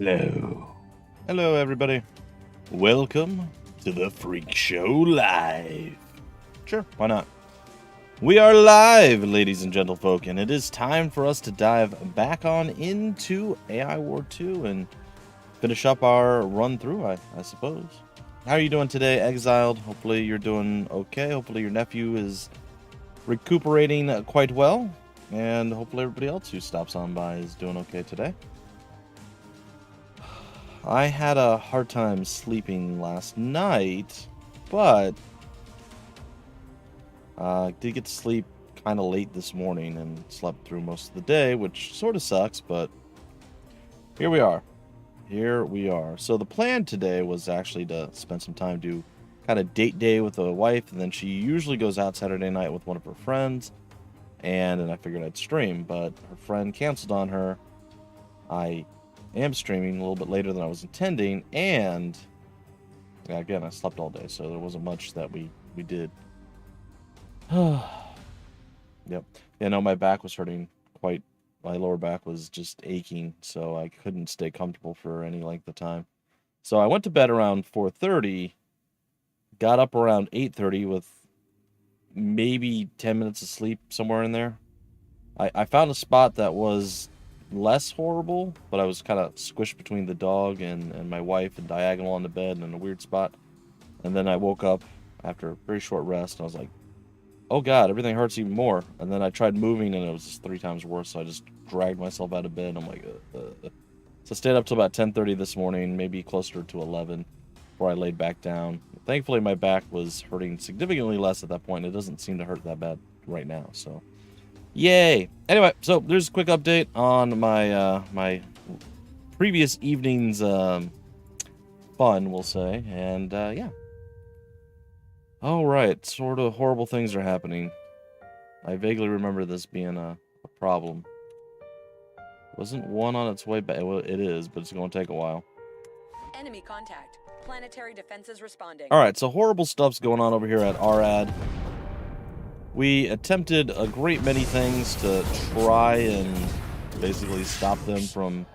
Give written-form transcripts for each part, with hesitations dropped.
Hello. Hello, everybody. Welcome to the Freak Show Live. Sure, why not? We are live, ladies and gentlefolk, and it is time for us to dive back on into AI War 2 and finish up our run through, I suppose. How are you doing today, Exiled? Hopefully you're doing okay. Hopefully your nephew is recuperating quite well, and hopefully everybody else who stops on by is doing okay today. I had a hard time sleeping last night, but did get to sleep kind of late this morning and slept through most of the day, which sort of sucks, but here we are. Here we are. So the plan today was actually to spend some time, do kind of date day with a wife, and then she usually goes out Saturday night with one of her friends, and then I figured I'd stream, but her friend canceled on her. I am streaming a little bit later than I was intending, and yeah, again, I slept all day, so there wasn't much that we did. Yep. Yeah, no, my back was hurting quite. My lower back was just aching, so I couldn't stay comfortable for any length of time. So I went to bed around 4:30, got up around 8:30 with maybe 10 minutes of sleep somewhere in there. I found a spot that was less horrible, but I was kind of squished between the dog and my wife and diagonal on the bed and in a weird spot. And then I woke up after a very short rest, and I was like, oh god, everything hurts even more. And then I tried moving, and it was just 3 times worse, so I just dragged myself out of bed. I'm like, So I stayed up till about 10:30 this morning, maybe closer to 11, before I laid back down. Thankfully, my back was hurting significantly less at that point. It doesn't seem to hurt that bad right now, so yay. Anyway, so there's a quick update on my my previous evening's fun, we'll say, and yeah. All right, sort of horrible things are happening. I vaguely remember this being a problem. Wasn't one on its way back? Well, it is, but it's going to take a while. Enemy contact. Planetary defenses responding. All right, so horrible stuff's going on over here at RAD. We attempted a great many things to try and basically stop them from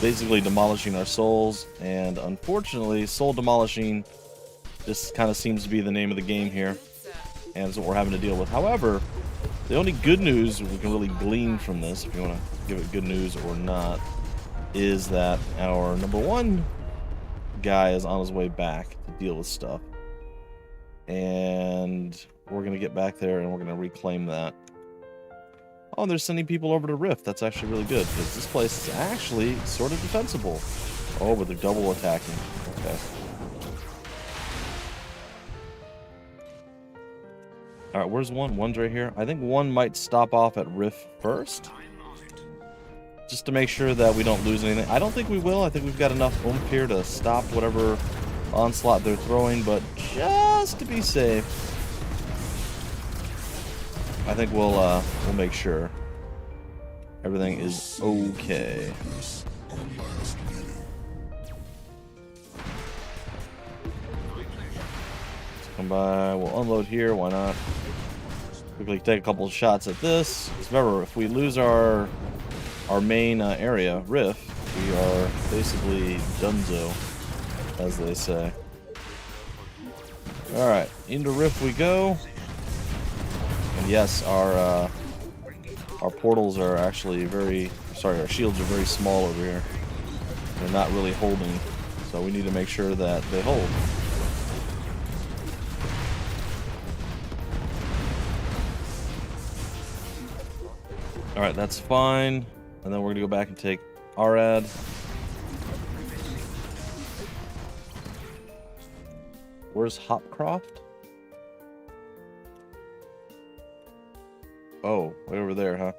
basically demolishing our souls, and unfortunately, soul demolishing just kind of seems to be the name of the game here, and it's what we're having to deal with. However, the only good news we can really glean from this, if you want to give it good news or not, is that our number one guy is on his way back to deal with stuff, and we're going to get back there and we're going to reclaim that. Oh, and they're sending people over to Rift. That's actually really good, because this place is actually sort of defensible. Oh, but they're double attacking. Okay. Alright, where's one? One's right here. I think one might stop off at Rift first, just to make sure that we don't lose anything. I don't think we will. I think we've got enough oomph here to stop whatever onslaught they're throwing, but just to be safe, I think we'll make sure everything is okay. Let's come by. We'll unload here. Why not? Quickly take a couple of shots at this. Just remember, if we lose our main area, Rift, we are basically donezo, as they say. All right, into Rift we go. And yes, our portals are actually our shields are very small over here. They're not really holding, so we need to make sure that they hold. All right, that's fine. And then we're gonna go back and take RAD. Where's Hopcroft? Oh, way over there, huh?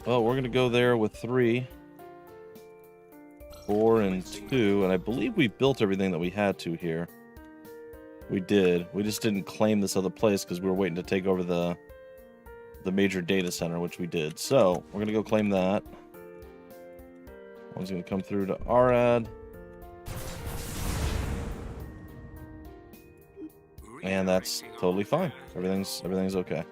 Well, we're gonna go there with 3, 4, and 2, and I believe we built everything that we had to here. We did. We just didn't claim this other place because we were waiting to take over the major data center, which we did. So we're gonna go claim that. One's gonna come through to RAD. And that's totally fine. Everything's okay.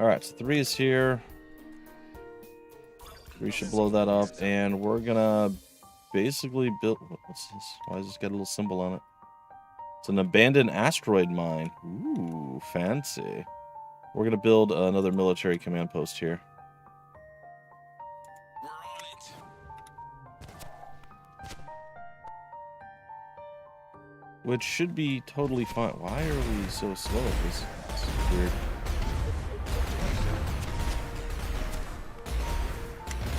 Alright, so 3 is here. We should blow that up, and we're gonna basically build... What's this? Why does this got a little symbol on it? It's an abandoned asteroid mine. Ooh, fancy. We're gonna build another military command post here. We're on it. Which should be totally fine. Why are we so slow at this? This is weird.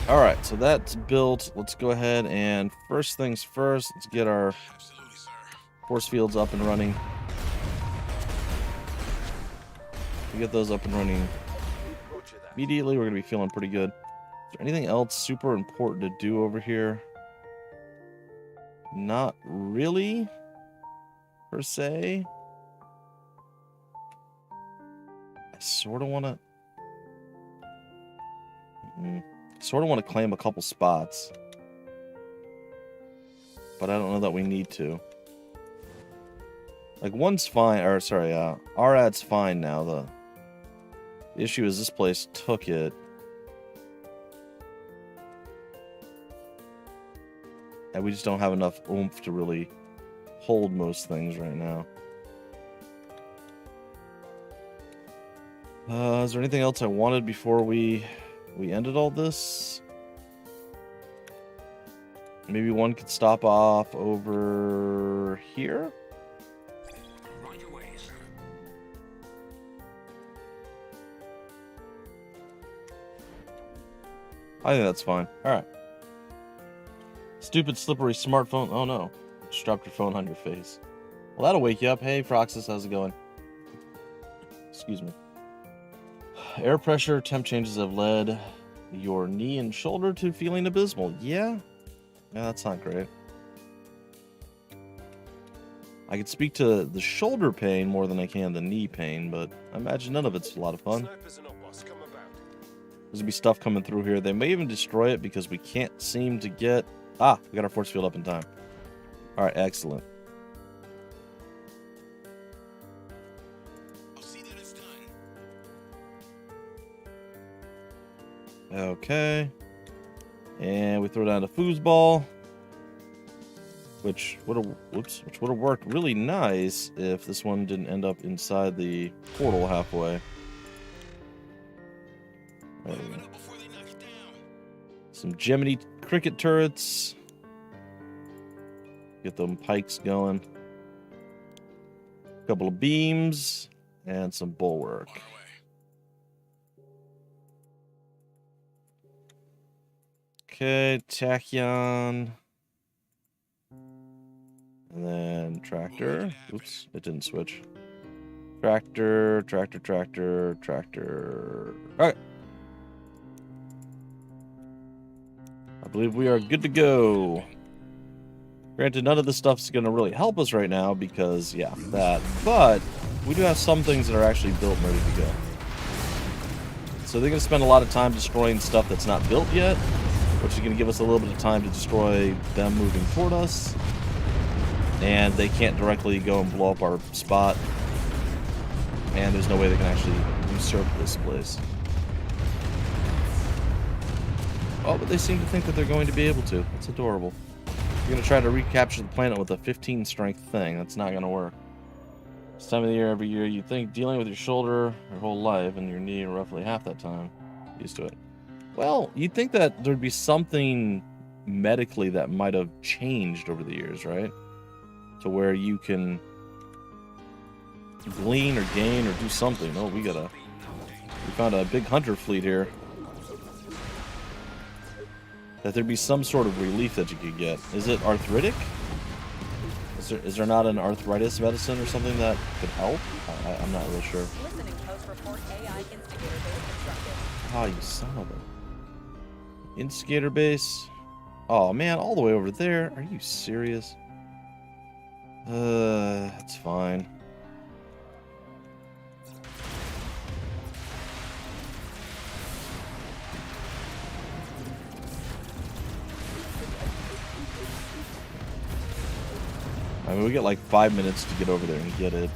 Alright, so that's built. Let's go ahead and first things first, let's get our force fields up and running. If we get those up and running immediately, we're going to be feeling pretty good. Is there anything else super important to do over here? Not really, per se. I sort of want to... Sort of want to claim a couple spots, but I don't know that we need to. Like, one's fine, or sorry, RAD's fine now. The issue is this place took it. And we just don't have enough oomph to really hold most things right now. Is there anything else I wanted before we ended all this? Maybe one could stop off over here? Right away, sir. I think that's fine. Alright. Stupid slippery smartphone. Oh no. Just dropped your phone on your face. Well, that'll wake you up. Hey, Froxus, how's it going? Excuse me. Air pressure, temp changes have led your knee and shoulder to feeling abysmal. Yeah? Yeah, that's not great. I could speak to the shoulder pain more than I can the knee pain, but I imagine none of it's a lot of fun. There's gonna be stuff coming through here. They may even destroy it because we can't seem to get... Ah, we got our force field up in time. Alright, excellent. Okay. And we throw down the foosball. Which would have worked really nice if this one didn't end up inside the portal halfway. There we go. Some Gemini cricket turrets. Get them pikes going. A couple of beams and some bulwark. Okay, tachyon. And then tractor. Oops, it didn't switch. Tractor, tractor, tractor, tractor. Alright. I believe we are good to go. Granted, none of this stuff is going to really help us right now because, yeah, that. But we do have some things that are actually built and ready to go. So they're going to spend a lot of time destroying stuff that's not built yet, which is going to give us a little bit of time to destroy them moving toward us. And they can't directly go and blow up our spot. And there's no way they can actually usurp this place. Oh, but they seem to think that they're going to be able to. That's adorable. You're going to try to recapture the planet with a 15 strength thing. That's not going to work. This time of the year, every year, you think dealing with your shoulder your whole life and your knee roughly half that time. Used to it. Well, you'd think that there'd be something medically that might have changed over the years, right? To where you can glean or gain or do something. Oh, we found a big hunter fleet here. That there'd be some sort of relief that you could get. Is it arthritic? Is there not an arthritis medicine or something that could help? I'm not really sure. Listening post report AI instigator base constructed. Ah, you son of a... Instigator base? Oh man, all the way over there? Are you serious? That's fine. I mean, we get like 5 minutes to get over there and get it,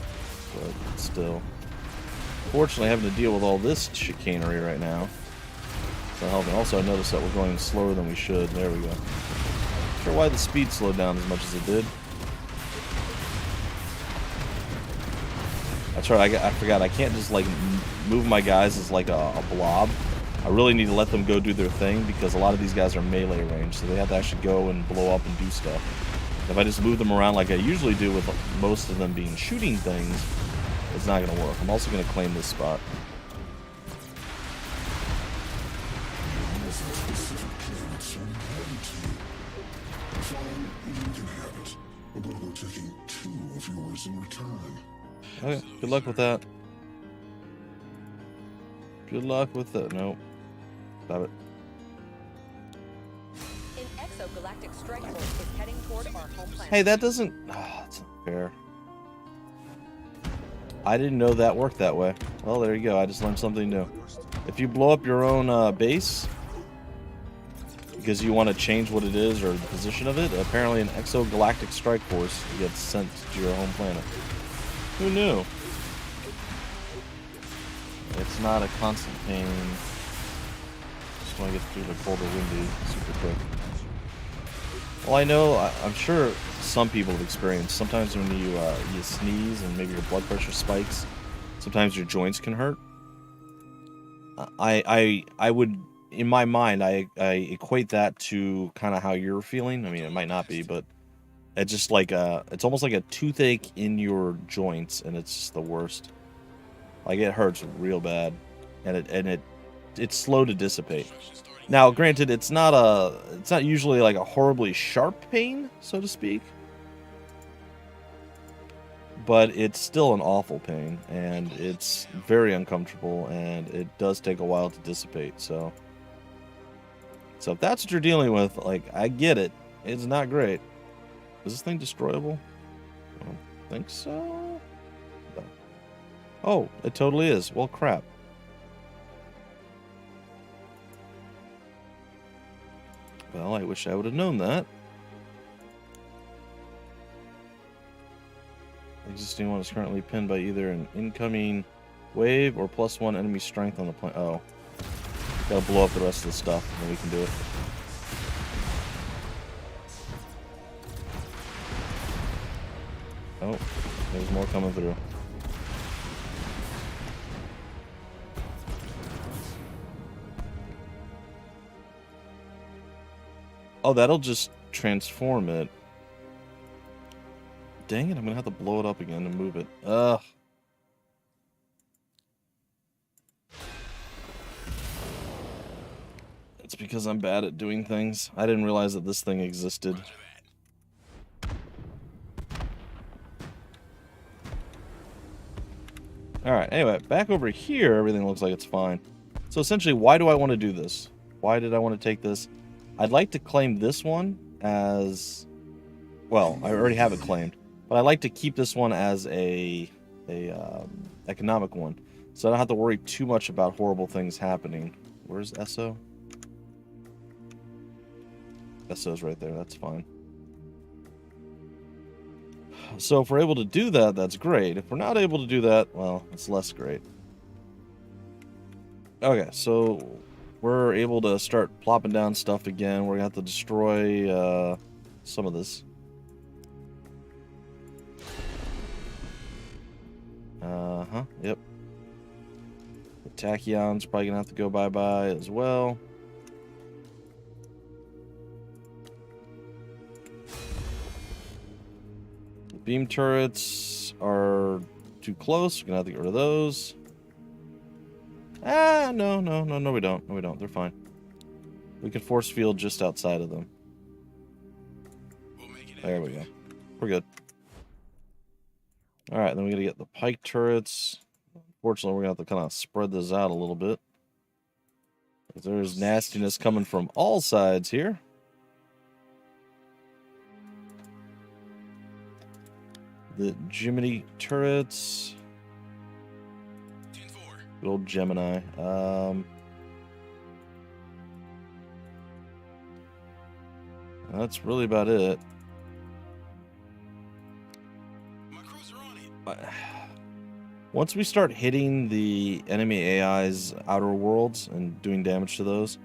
but still. unfortunately having to deal with all this chicanery right now. So helping. Also, I noticed that we're going slower than we should. There we go. Not sure why the speed slowed down as much as it did. That's right, I forgot. I can't just, like, move my guys as, like, a blob. I really need to let them go do their thing, because a lot of these guys are melee range, so they have to actually go and blow up and do stuff. If I just move them around like I usually do, with most of them being shooting things, it's not going to work. I'm also going to claim this spot. Okay, good luck with that. Good luck with that. Nope. Stop it. An exogalactic strike force is heading toward our home planet. Hey, that doesn't... Oh, that's unfair. I didn't know that worked that way. Well, there you go. I just learned something new. If you blow up your own base, because you want to change what it is or the position of it, apparently an exogalactic strike force gets sent to your home planet. Who knew? It's not a constant pain. Just want to get through the cold or windy super quick. Well, I know, I'm sure some people have experienced, sometimes when you sneeze and maybe your blood pressure spikes, sometimes your joints can hurt. I would, in my mind, I equate that to kind of how you're feeling. I mean, it might not be, but it's just like it's almost like a toothache in your joints, and it's just the worst. Like, it hurts real bad, and it's slow to dissipate. Now, granted, it's not usually like a horribly sharp pain, so to speak, but it's still an awful pain, and it's very uncomfortable, and it does take a while to dissipate. So if that's what you're dealing with, like, I get it. It's not great. Is this thing destroyable? I don't think so. No. Oh, it totally is. Well, crap. Well, I wish I would have known that. The existing one is currently pinned by either an incoming wave or +1 enemy strength on the planet. Oh. Gotta blow up the rest of the stuff, and then we can do it. Oh, there's more coming through. Oh, that'll just transform it. Dang it, I'm gonna have to blow it up again and move it. Ugh. It's because I'm bad at doing things. I didn't realize that this thing existed. Alright, anyway, back over here, everything looks like it's fine. So essentially, why do I want to do this? Why did I want to take this? I'd like to claim this one as... Well, I already have it claimed. But I'd like to keep this one as a economic one. So I don't have to worry too much about horrible things happening. Where's Esso? Esso's right there, that's fine. So if we're able to do that, that's great. If we're not able to do that, well, it's less great. Okay, so we're able to start plopping down stuff again. We're going to have to destroy some of this. Yep. The tachyons probably going to have to go bye-bye as well. The beam turrets are too close. We're going to have to get rid of those. Ah, no, we don't. No, we don't. They're fine. We can force field just outside of them. There we go. We're good. Alright, then we gotta get the pike turrets. Unfortunately, we're gonna have to kind of spread this out a little bit. There's nastiness coming from all sides here. The Gemini turrets. Good old Gemini. That's really about it. Once we start hitting the enemy AI's outer worlds and doing damage to those,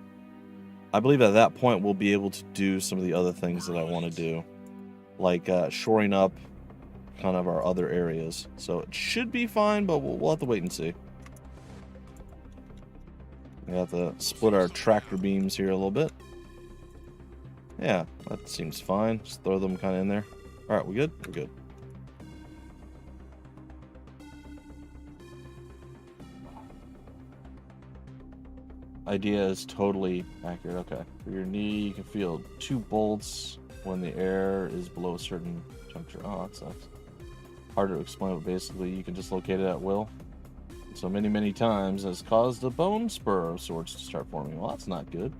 I believe at that point we'll be able to do some of the other things that I want to do. Like shoring up kind of our other areas. So it should be fine, but we'll have to wait and see. We have to split our tractor beams here a little bit. Yeah, that seems fine. Just throw them kind of in there. Alright, we good? We're good. Idea is totally accurate. Okay. For your knee, you can feel 2 bolts when the air is below a certain juncture. Oh, that sucks. Hard to explain, but basically you can just locate it at will. So many times has caused a bone spur of sorts to start forming. Well, that's not good.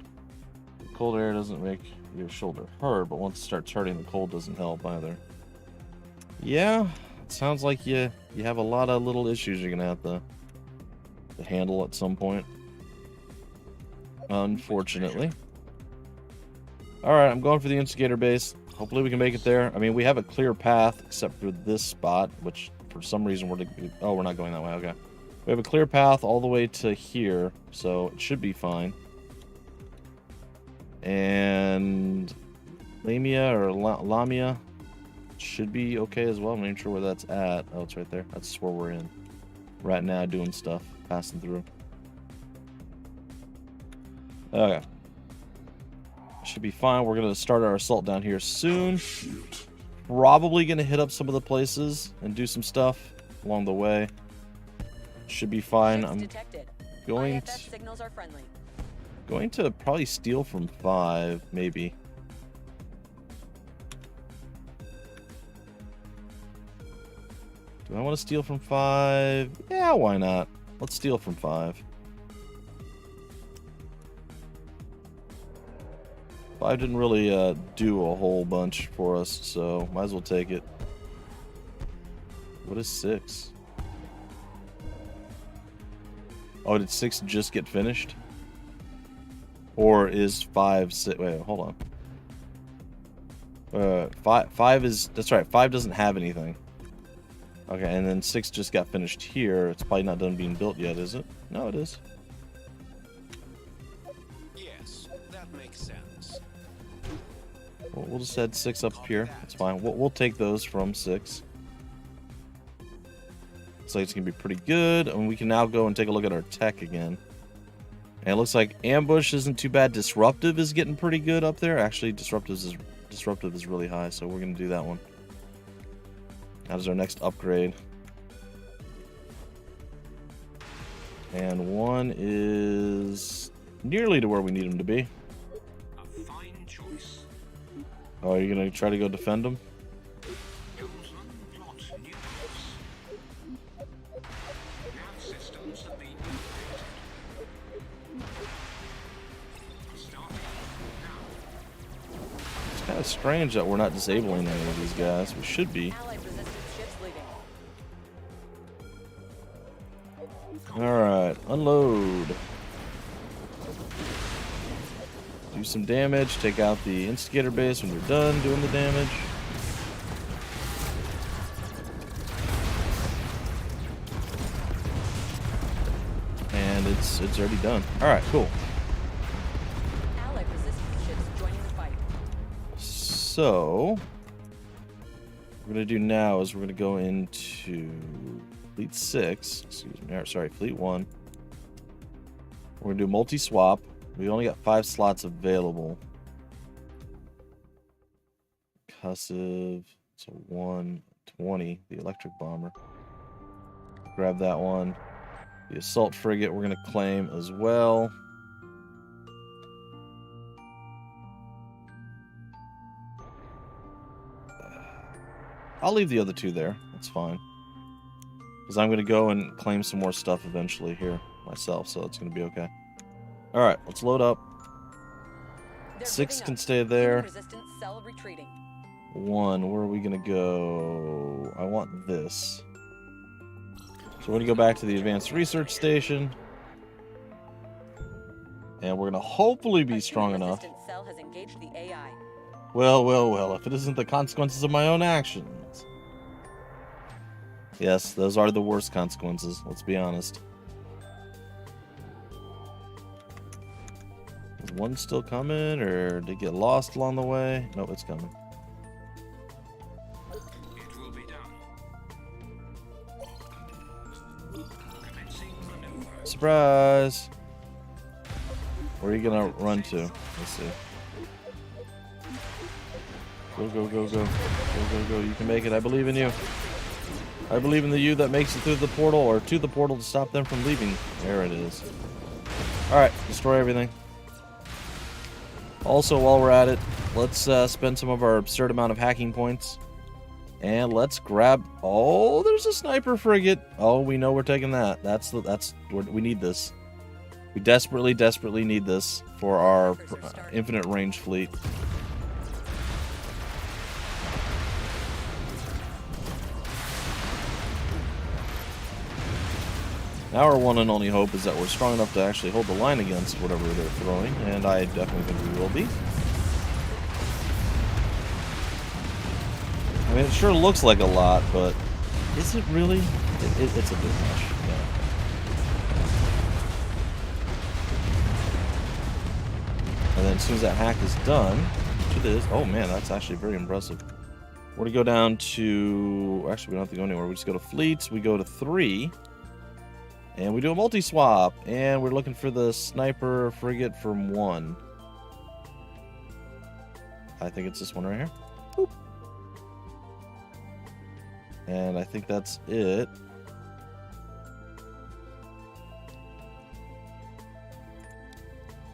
The cold air doesn't make your shoulder hurt, but once it starts hurting, the cold doesn't help either. Yeah, it sounds like you have a lot of little issues you're gonna have to handle at some point. Unfortunately. Alright, I'm going for the instigator base. Hopefully we can make it there. I mean, we have a clear path except for this spot, which for some reason we're not going that way. Okay. We have a clear path all the way to here, so it should be fine. And Lamia or Lamia should be okay as well. I'm not even sure where that's at. Oh, it's right there. That's where we're in right now, doing stuff, passing through. Okay. Should be fine. We're going to start our assault down here soon. Probably going to hit up some of the places and do some stuff along the way. Should be fine. I'm going to probably steal from 5, maybe. Do I want to steal from 5? Yeah, why not? Let's steal from 5. 5 didn't really do a whole bunch for us, so might as well take it. What is 6? Oh, did 6 just get finished? Or is 5 6? Wait, hold on. 5 is, that's right, 5 doesn't have anything. Okay, and then 6 just got finished here. It's probably not done being built yet, is it? No, it is. Yes, that makes sense. We'll just add 6 up here. It's fine. We'll take those from 6. Looks like it's going to be pretty good. And we can now go and take a look at our tech again. And it looks like ambush isn't too bad. Disruptive is getting pretty good up there. Actually, disruptive is really high, so we're going to do that one. That is our next upgrade. And 1 is nearly to where we need him to be. A fine choice. Oh, are you going to try to go defend him? Systems have been It's kind of strange that we're not disabling any of these guys. We should be. Alright, unload. Do some damage, take out the instigator base when you're done doing the damage. And it's already done. Alright, cool. Allied resistance ships joining the fight. So, what we're going to do now is we're going to go into Fleet 6, excuse me, or sorry, Fleet 1. We're going to do multi-swap. We only got 5 slots available. Concussive, so 120, the electric bomber. Grab that one. The assault frigate we're going to claim as well. I'll leave the other 2 there. That's fine. Because I'm going to go and claim some more stuff eventually here myself, so it's going to be okay. Alright, let's load up. 6 can stay there. 1, where are we going to go? I want this. So we're going to go back to the Advanced Research Station. And we're going to hopefully be strong enough. Well, if it isn't the consequences of my own actions. Yes, those are the worst consequences. Let's be honest. Is one still coming, or did it get lost along the way? No, it's coming. It will be done. Commencing maneuver. Surprise! Where are you gonna run to? Let's see. Go, go, go, go. Go, go, go. You can make it. I believe in you. I believe in the you that makes it through the portal, or to the portal to stop them from leaving. There it is. Alright, destroy everything. Also, while we're at it, let's spend some of our absurd amount of hacking points. And let's grab... Oh, there's a sniper frigate. Oh, we know we're taking that. We need this. We desperately, desperately need this for our infinite range fleet. Now our one and only hope is that we're strong enough to actually hold the line against whatever they're throwing, and I definitely think we will be. I mean, it sure looks like a lot, but is it really? It's a bit much. Yeah. And then as soon as that hack is done, which it is, oh man, that's actually very impressive. We're going to go down to, actually we don't have to go anywhere, we just go to fleets, we go to 3. And we do a multi-swap, and we're looking for the sniper frigate from 1. I think it's this one right here. Boop. And I think that's it.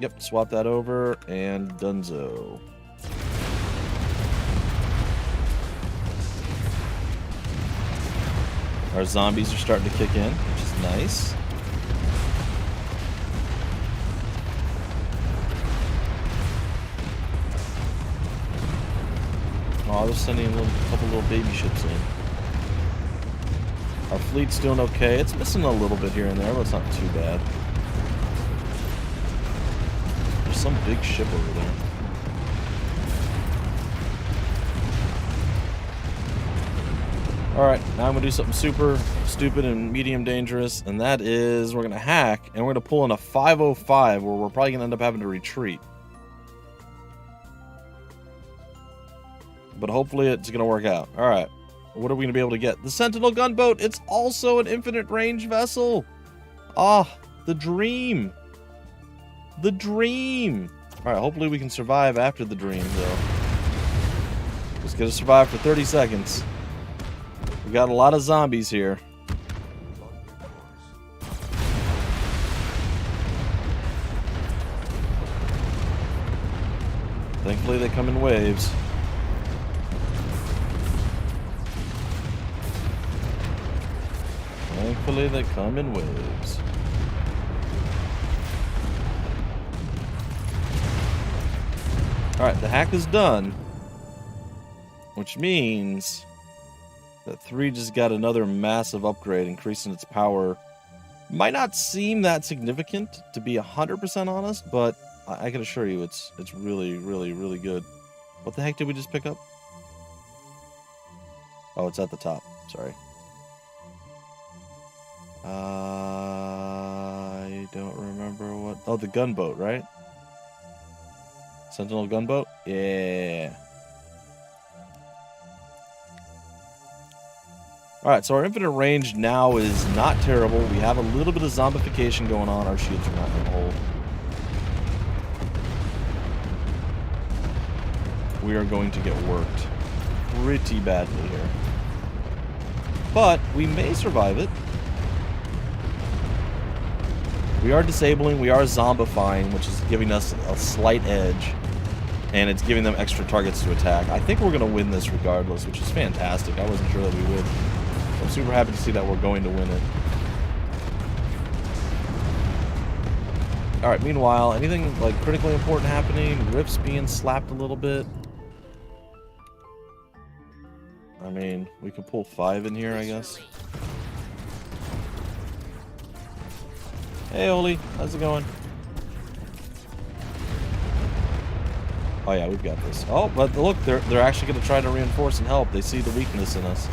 Yep, swap that over, and dunzo. Our zombies are starting to kick in, which is nice. Oh, they're sending a couple little baby ships in. Our fleet's doing okay. It's missing a little bit here and there, but it's not too bad. There's some big ship over there. Alright, now I'm going to do something super stupid and medium dangerous, and that is we're going to hack, and we're going to pull in a 505 where we're probably going to end up having to retreat. But hopefully it's going to work out. Alright, what are we going to be able to get? The Sentinel gunboat! It's also an infinite range vessel! Ah, the dream! The dream! Alright, hopefully we can survive after the dream, though. Just going to survive for 30 seconds. We got a lot of zombies here. Thankfully they come in waves. Thankfully they come in waves. Alright, the hack is done. Which means that 3 just got another massive upgrade, increasing its power. Might not seem that significant, to be 100% honest, but I can assure you it's really, really, really good. What the heck did we just pick up? Oh, it's at the top. Sorry. I don't remember what... Oh, the gunboat, right? Sentinel gunboat? Yeah. Alright, so our infinite range now is not terrible. We have a little bit of zombification going on. Our shields are not going to hold. We are going to get worked pretty badly here. But we may survive it. We are disabling, we are zombifying, which is giving us a slight edge. And it's giving them extra targets to attack. I think we're going to win this regardless, which is fantastic. I wasn't sure that we would. I'm super happy to see that we're going to win it. Alright, meanwhile, anything like critically important happening? Rifts being slapped a little bit. I mean, we could pull 5 in here, I guess. Hey, Oli, how's it going? Oh yeah, we've got this. Oh, but look, they're actually going to try to reinforce and help. They see the weakness in us.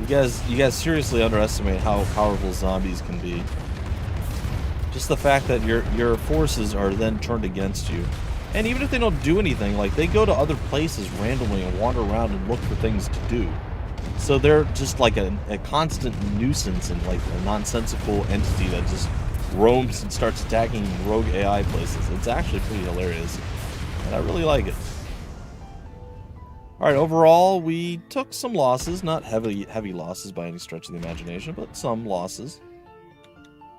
You guys seriously underestimate how powerful zombies can be. Just the fact that your forces are then turned against you. And even if they don't do anything, like, they go to other places randomly and wander around and look for things to do. So they're just like a constant nuisance and like a nonsensical entity that just roams and starts attacking rogue AI places. It's actually pretty hilarious. And I really like it. Alright, overall, we took some losses. Not heavy losses by any stretch of the imagination, but some losses.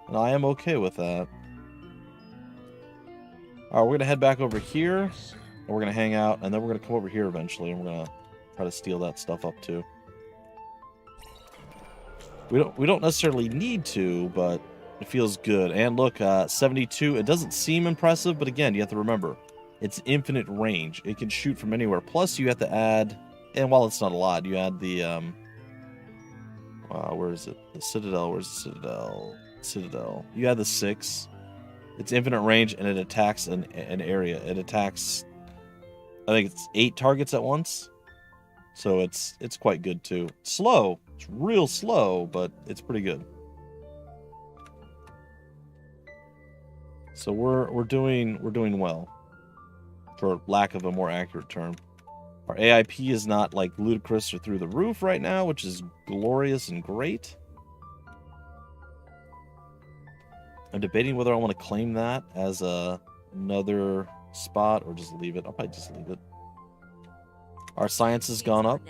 And I am okay with that. Alright, we're going to head back over here. And we're going to hang out. And then we're going to come over here eventually. And we're going to try to steal that stuff up too. We don't necessarily need to, but it feels good. And look, 72, it doesn't seem impressive, but again, you have to remember, it's infinite range. It can shoot from anywhere. Plus, you have to add, and while it's not a lot, you add the, where is it? The Citadel, where's the Citadel? Citadel. You add the 6. It's infinite range, and it attacks an area. It attacks, I think it's 8 targets at once. So it's quite good, too. Slow. It's real slow, but it's pretty good. So we're doing well, for lack of a more accurate term. Our AIP is not like ludicrous or through the roof right now, which is glorious and great. I'm debating whether I want to claim that as another spot or just leave it. I'll probably just leave it. Our science has gone up,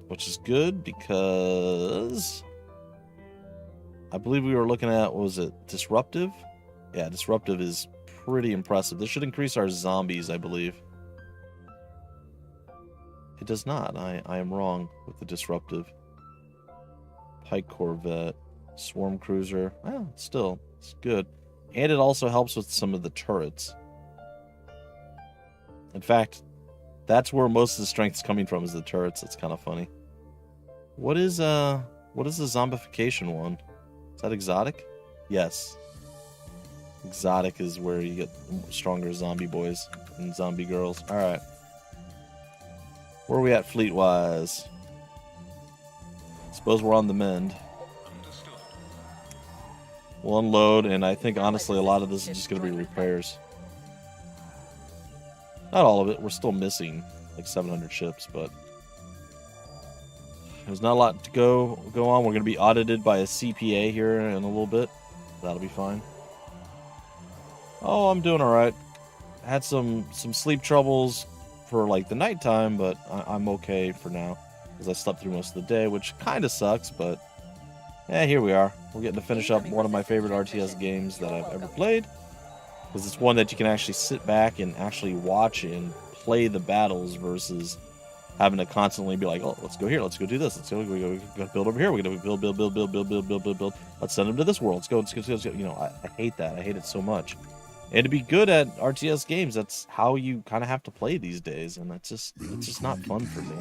which is good because I believe we were looking at, what was it, disruptive? Yeah, disruptive is pretty impressive. This should increase our zombies, I believe. It does not. I am wrong with the disruptive. Pike Corvette, Swarm Cruiser. Well, still, it's good. And it also helps with some of the turrets. In fact, that's where most of the strength is coming from, is the turrets. It's kind of funny. What is the zombification one? Is that exotic? Yes. Exotic is where you get stronger zombie boys and zombie girls. Alright. Where are we at fleet-wise? Suppose we're on the mend. We'll unload, and I think, honestly, a lot of this is just going to be repairs. Not all of it. We're still missing like 700 ships, but there's not a lot to go on. We're going to be audited by a CPA here in a little bit. That'll be fine. Oh, I'm doing all right. I had some sleep troubles for like the nighttime, but I'm okay for now because I slept through most of the day, which kind of sucks, but yeah, here we are. We're getting to finish up one of my favorite RTS games that I've ever played, because it's one that you can actually sit back and actually watch and play the battles versus having to constantly be like, oh, let's go here, let's go do this, let's go build over here, we're gonna build. Let's send them to this world. Let's go. You know, I hate that. I hate it so much. And to be good at RTS games, that's how you kind of have to play these days, and it's just not fun for me.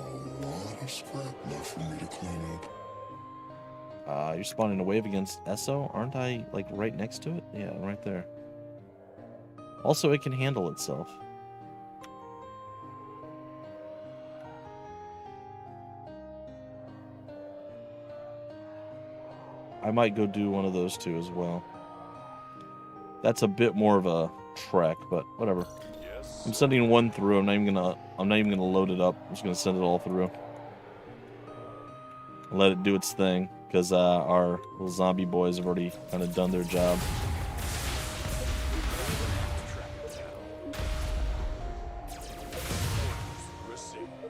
You're spawning a wave against Esso, aren't I like right next to it? Yeah, right there. Also, it can handle itself. I might go do one of those two as well. That's a bit more of a trek, but whatever. I'm sending one through. I'm not even gonna load it up. I'm just gonna send it all through. Let it do its thing, because our little zombie boys have already kind of done their job.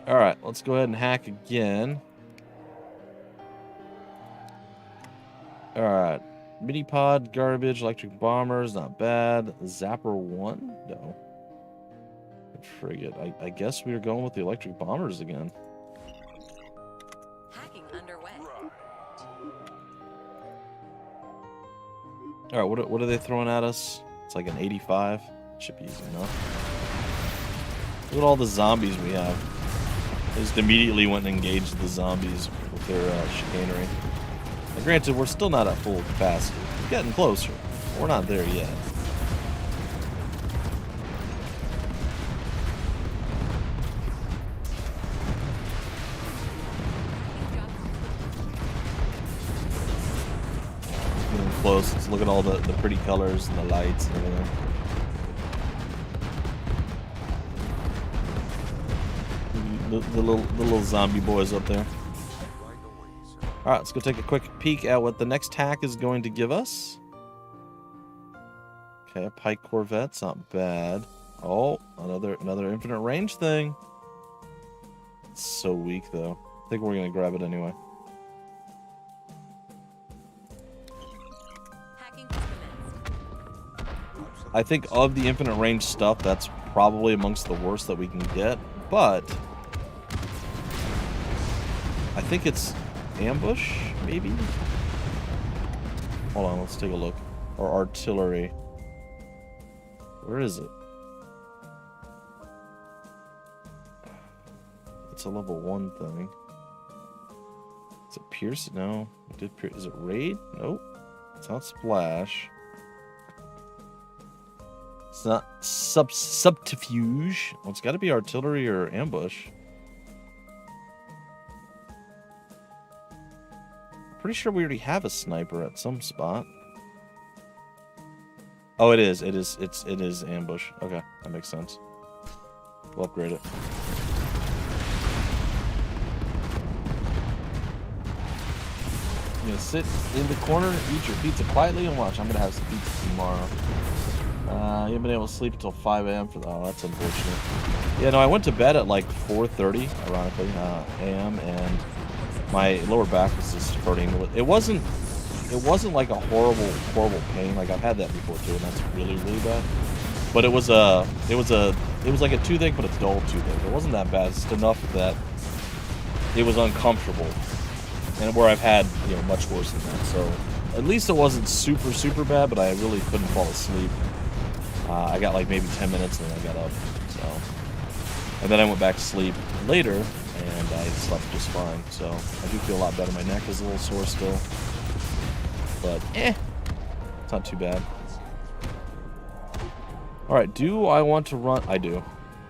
Alright, let's go ahead and hack again. Alright. Mini pod, garbage, electric bombers, not bad. Zapper 1? No. Frigate. I guess we are going with the electric bombers again. Hacking underway. Alright, what are they throwing at us? It's like an 85. Should be easy enough. Look at all the zombies we have. They just immediately went and engaged the zombies with their chicanery. Now, granted, we're still not at full capacity. We're getting closer. We're not there yet. close. Let's look at all the pretty colors and the lights and everything. The little zombie boys up there. All right, let's go take a quick peek at what the next tack is going to give us. Okay, a Pike Corvette's not bad. Oh, another infinite range thing. It's so weak though. I think we're gonna grab it anyway. Hacking has commenced. I think of the infinite range stuff, that's probably amongst the worst that we can get, but I think it's ambush, maybe? Hold on, let's take a look. Or artillery. Where is it? It's a level 1 thing. Is it Pierce? No. It did Pierce. Is it Raid? Nope. It's not Splash. It's not Subterfuge. Well, it's got to be artillery or ambush. Pretty sure we already have a sniper at some spot. Oh, it is. It is ambush. Okay, that makes sense. We'll upgrade it. I'm gonna sit in the corner, eat your pizza quietly, and watch. I'm gonna have some pizza tomorrow. You haven't been able to sleep until 5 a.m. for that. Oh, that's unfortunate. Yeah, no, I went to bed at like 4:30, ironically, a.m. and my lower back was just hurting. It wasn't like a horrible pain. Like I've had that before too, and that's really bad. But it was like a toothache, but a dull toothache. It wasn't that bad. It's just enough that it was uncomfortable, and where I've had much worse than that. So at least it wasn't super bad, but I really couldn't fall asleep. I got like maybe 10 minutes, and then I got up. So, and then I went back to sleep later, and I slept just fine. So I do feel a lot better. My neck is a little sore still, but it's not too bad. All right, do I want to run? I do.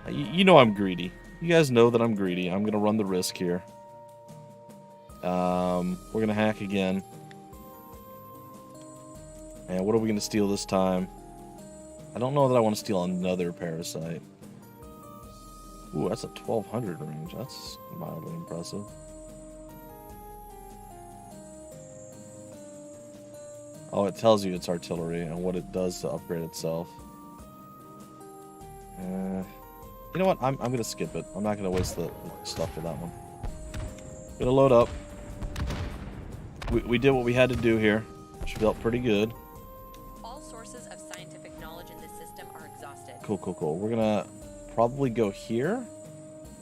You know I'm greedy. You guys know that I'm greedy. I'm gonna run the risk here. We're gonna hack again. And what are we gonna steal this time? I don't know that I want to steal another parasite. Ooh, that's a 1200 range. That's mildly impressive. Oh, it tells you it's artillery and what it does to upgrade itself. You know what? I'm gonna skip it. I'm not gonna waste the stuff for that one. Gonna load up. We did what we had to do here. Which felt pretty good. All sources of scientific knowledge in this system are exhausted. Cool. We're gonna probably go here.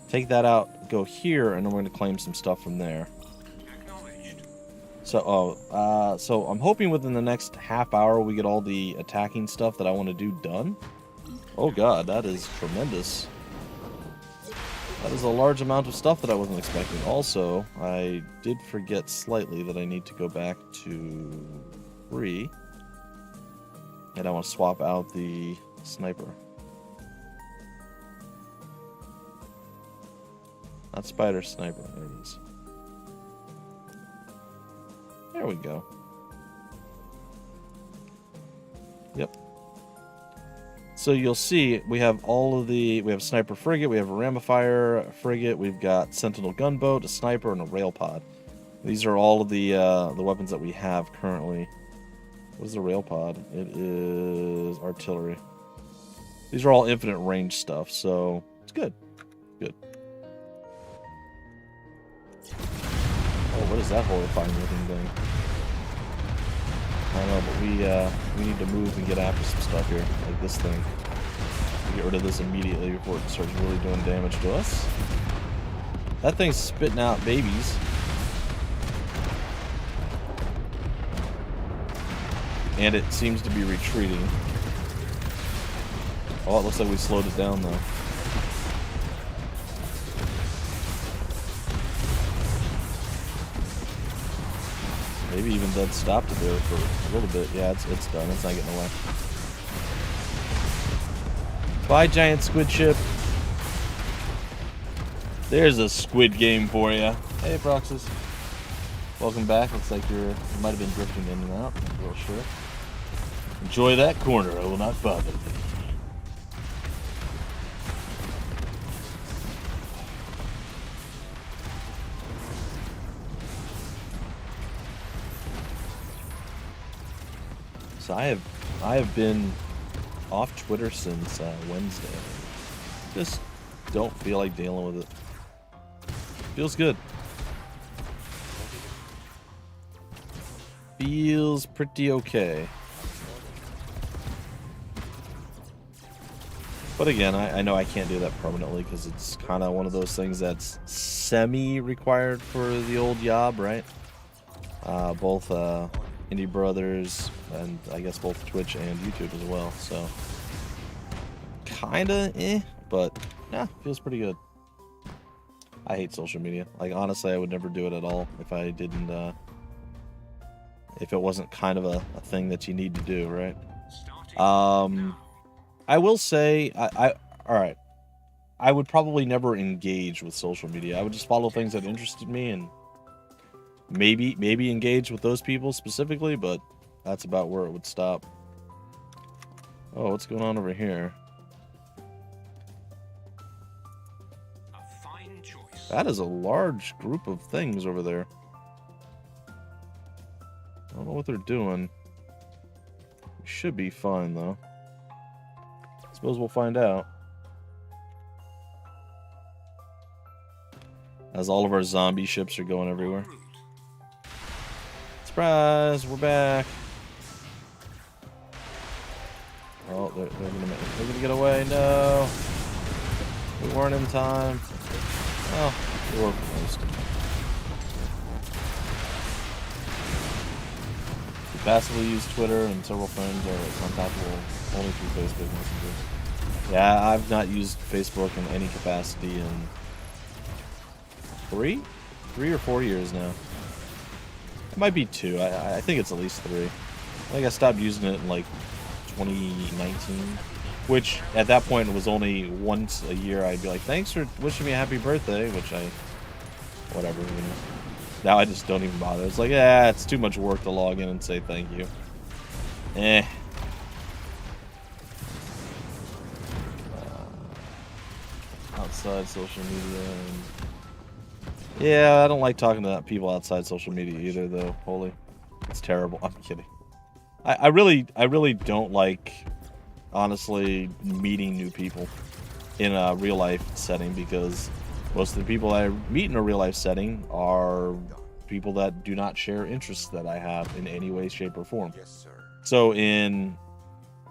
Take that out, go here, and then we're gonna claim some stuff from there. Acknowledged. So I'm hoping within the next half hour we get all the attacking stuff that I want to do done. Oh god, that is tremendous. That is a large amount of stuff that I wasn't expecting. Also, I did forget slightly that I need to go back to 3. And I want to swap out the sniper. Not spider, sniper. There it is. There we go. Yep. So you'll see we have we have sniper frigate, we have a ramifier frigate, we've got sentinel gunboat, a sniper, and a rail pod. These are all of the weapons that we have currently. What is the rail pod? It is artillery. These are all infinite range stuff, so it's good. Good. Oh, what is that horrifying looking thing? I don't know, but we need to move and get after some stuff here, like this thing. We get rid of this immediately before it starts really doing damage to us. That thing's spitting out babies. And it seems to be retreating. Oh, it looks like we slowed it down though. Maybe even dead stopped it there for a little bit. Yeah, it's done. It's not getting away. Bye, giant squid ship. There's a squid game for you. Hey, Proxus. Welcome back. Looks like you might have been drifting in and out. Not real sure. Enjoy that corner. I will not bother you. So I have been off Twitter since Wednesday. Just don't feel like dealing with it. Feels good. Feels pretty okay. But again, I know I can't do that permanently because it's kind of one of those things that's semi-required for the old job, right? Both Indie Brothers and I guess both Twitch and YouTube as well. So kinda but yeah, feels pretty good. I hate social media. Like honestly, I would never do it at all if I didn't if it wasn't kind of a thing that you need to do, right? I will say all right. I would probably never engage with social media. I would just follow things that interested me and maybe engage with those people specifically, but that's about where it would stop. Oh, what's going on over here? A fine choice. That is a large group of things over there. I don't know what they're doing. We should be fine, though. Suppose we'll find out. As all of our zombie ships are going everywhere. Surprise! We're back. Oh, they're gonna get away. No, we weren't in time. Oh, we were close. We passively use Twitter, and several friends are contactable only through Facebook Messenger. Yeah, I've not used Facebook in any capacity in three or 4 years now. It might be 2. I think it's at least 3. I think I stopped using it in like 2019, which at that point was only once a year. I'd be like, "Thanks for wishing me a happy birthday," which whatever. You know. Now I just don't even bother. It's like, yeah, it's too much work to log in and say thank you. Outside social media. Yeah, I don't like talking to people outside social media either, though. Holy, it's terrible. I'm kidding. I really don't like, honestly, meeting new people in a real life setting, because most of the people I meet in a real life setting are people that do not share interests that I have in any way, shape, or form. Yes, sir. So and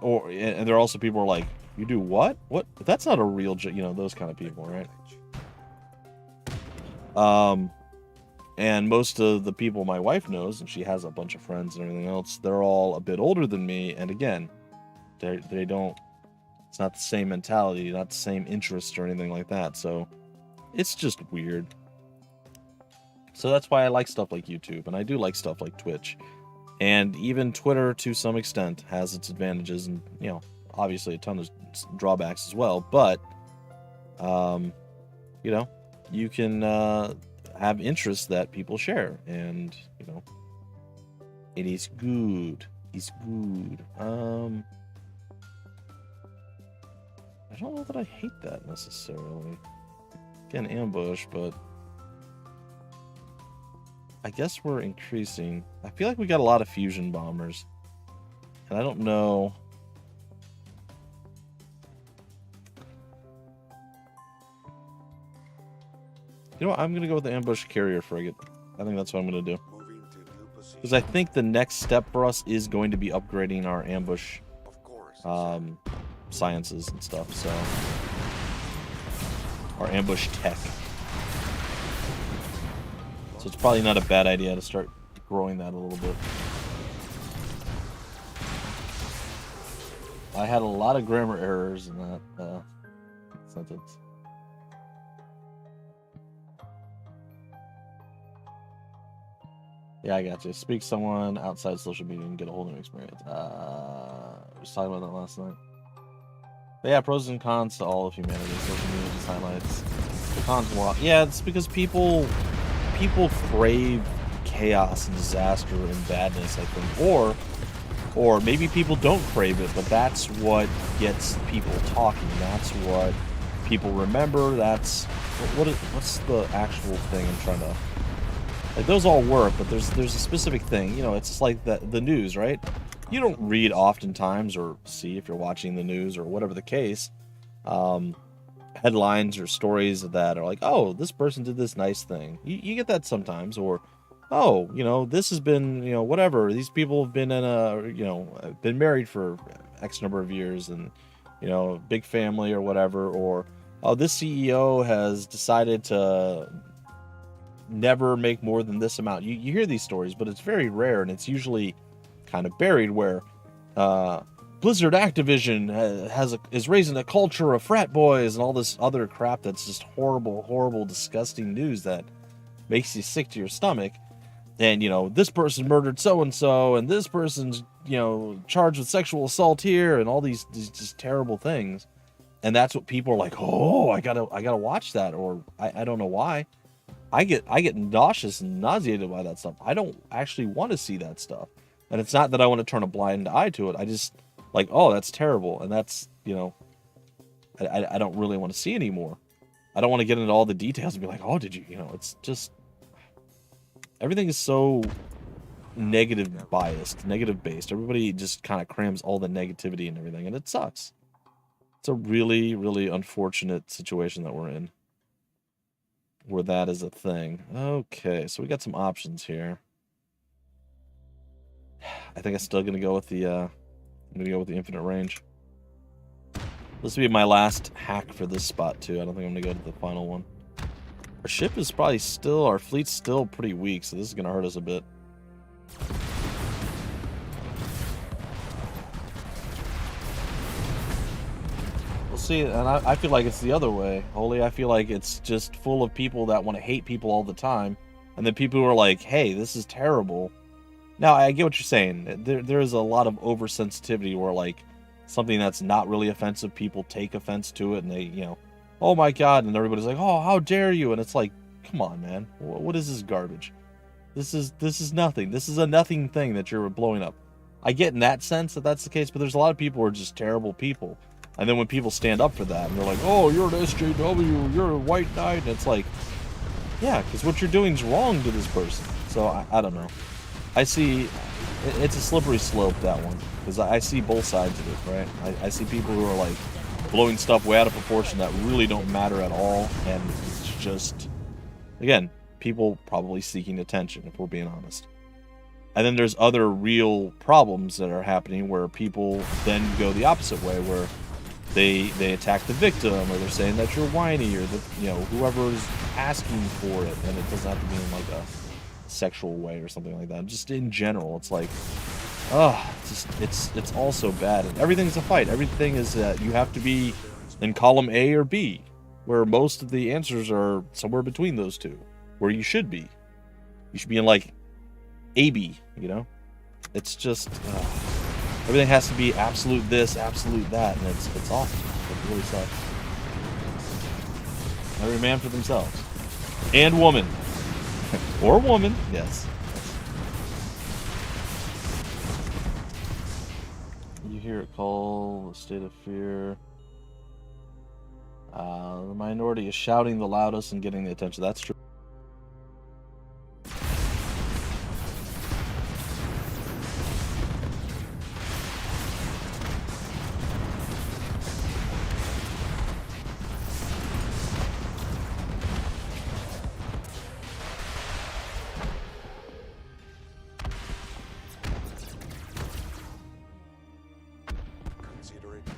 there are also people who are like, "You do what? What? That's not a real those kind of people, right?" And most of the people my wife knows, and she has a bunch of friends and everything else, they're all a bit older than me. And again, they don't, it's not the same mentality, not the same interest or anything like that. So it's just weird. So that's why I like stuff like YouTube, and I do like stuff like Twitch, and even Twitter to some extent has its advantages, and obviously a ton of drawbacks as well. But you can have interests that people share, and it is good. It's good. I don't know that I hate that necessarily. Again, ambush, but I guess we're increasing. I feel like we got a lot of fusion bombers, and I don't know. You know what? I'm going to go with the ambush carrier frigate. I think that's what I'm going to do. Because I think the next step for us is going to be upgrading our ambush sciences and stuff. So, our ambush tech. So it's probably not a bad idea to start growing that a little bit. I had a lot of grammar errors in that sentence. Yeah, I got you. Speak to someone outside social media and get a whole new experience. We was talking about that last night. But yeah, pros and cons to all of humanity. Social media just highlights the cons more. Yeah, it's because people crave chaos and disaster and badness, I think. Or maybe people don't crave it, but that's what gets people talking. That's what people remember. That's what's the actual thing I'm trying to, like, those all work, but there's a specific thing. You know, it's just like the news, right? You don't read oftentimes or see, if you're watching the news or whatever the case, headlines or stories that are like, oh, this person did this nice thing. You get that sometimes. Or, oh, you know, this has been, you know, whatever, these people have been in a, you know, been married for X number of years, and, you know, big family or whatever. Or, oh, this CEO has decided to never make more than this amount. You hear these stories, but it's very rare, and it's usually kind of buried, where Blizzard Activision is raising a culture of frat boys and all this other crap that's just horrible, disgusting news that makes you sick to your stomach. And, you know, this person murdered so-and-so, and this person's, you know, charged with sexual assault here, and all these just terrible things. And that's what people are like, oh, I gotta watch that. Or I don't know why. I get nauseous and nauseated by that stuff. I don't actually want to see that stuff. And it's not that I want to turn a blind eye to it. I just, like, oh, that's terrible. And that's, you know, I don't really want to see anymore. I don't want to get into all the details and be like, oh, did you, you know, it's just, everything is so negative biased, negative based. Everybody just kind of crams all the negativity and everything, and it sucks. It's a really, really unfortunate situation that we're in, where that is a thing. Okay, so we got some options here. I think I'm still gonna go with the infinite range. This will be my last hack for this spot too. I don't think I'm gonna go to the final one. Our ship is probably still, our fleet's still pretty weak, so this is gonna hurt us a bit. We'll see, and I feel like it's the other way. Holy, I feel like it's just full of people that want to hate people all the time, and then people who are like, hey, this is terrible. Now, I get what you're saying. There is a lot of oversensitivity where, like, something that's not really offensive, people take offense to it, and they, you know, oh my god, and everybody's like, oh, how dare you? And it's like, come on, man. What is this garbage? This is nothing. This is a nothing thing that you're blowing up. I get in that sense that that's the case, but there's a lot of people who are just terrible people. And then when people stand up for that, and they're like, oh, you're an SJW, you're a white knight, and it's like, yeah, because what you're doing is wrong to this person. So, I don't know. I see, it's a slippery slope, that one, because I see both sides of it, right? I see people who are, like, blowing stuff way out of proportion that really don't matter at all, and it's just, again, people probably seeking attention, if we're being honest. And then there's other real problems that are happening where people then go the opposite way, where they attack the victim, or they're saying that you're whiny, or that, you know, whoever's asking for it, and it doesn't have to be in like a sexual way or something like that. Just in general, it's like, it's all so bad, and everything's a fight. Everything is that you have to be in column A or B, where most of the answers are somewhere between those two, where you should be. You should be in like AB, you know? It's just, everything has to be absolute this, absolute that, and it's awful. It really sucks. Every man for themselves. And woman. Or woman, yes. You hear it called the state of fear. The minority is shouting the loudest and getting the attention. That's true. Consider it done.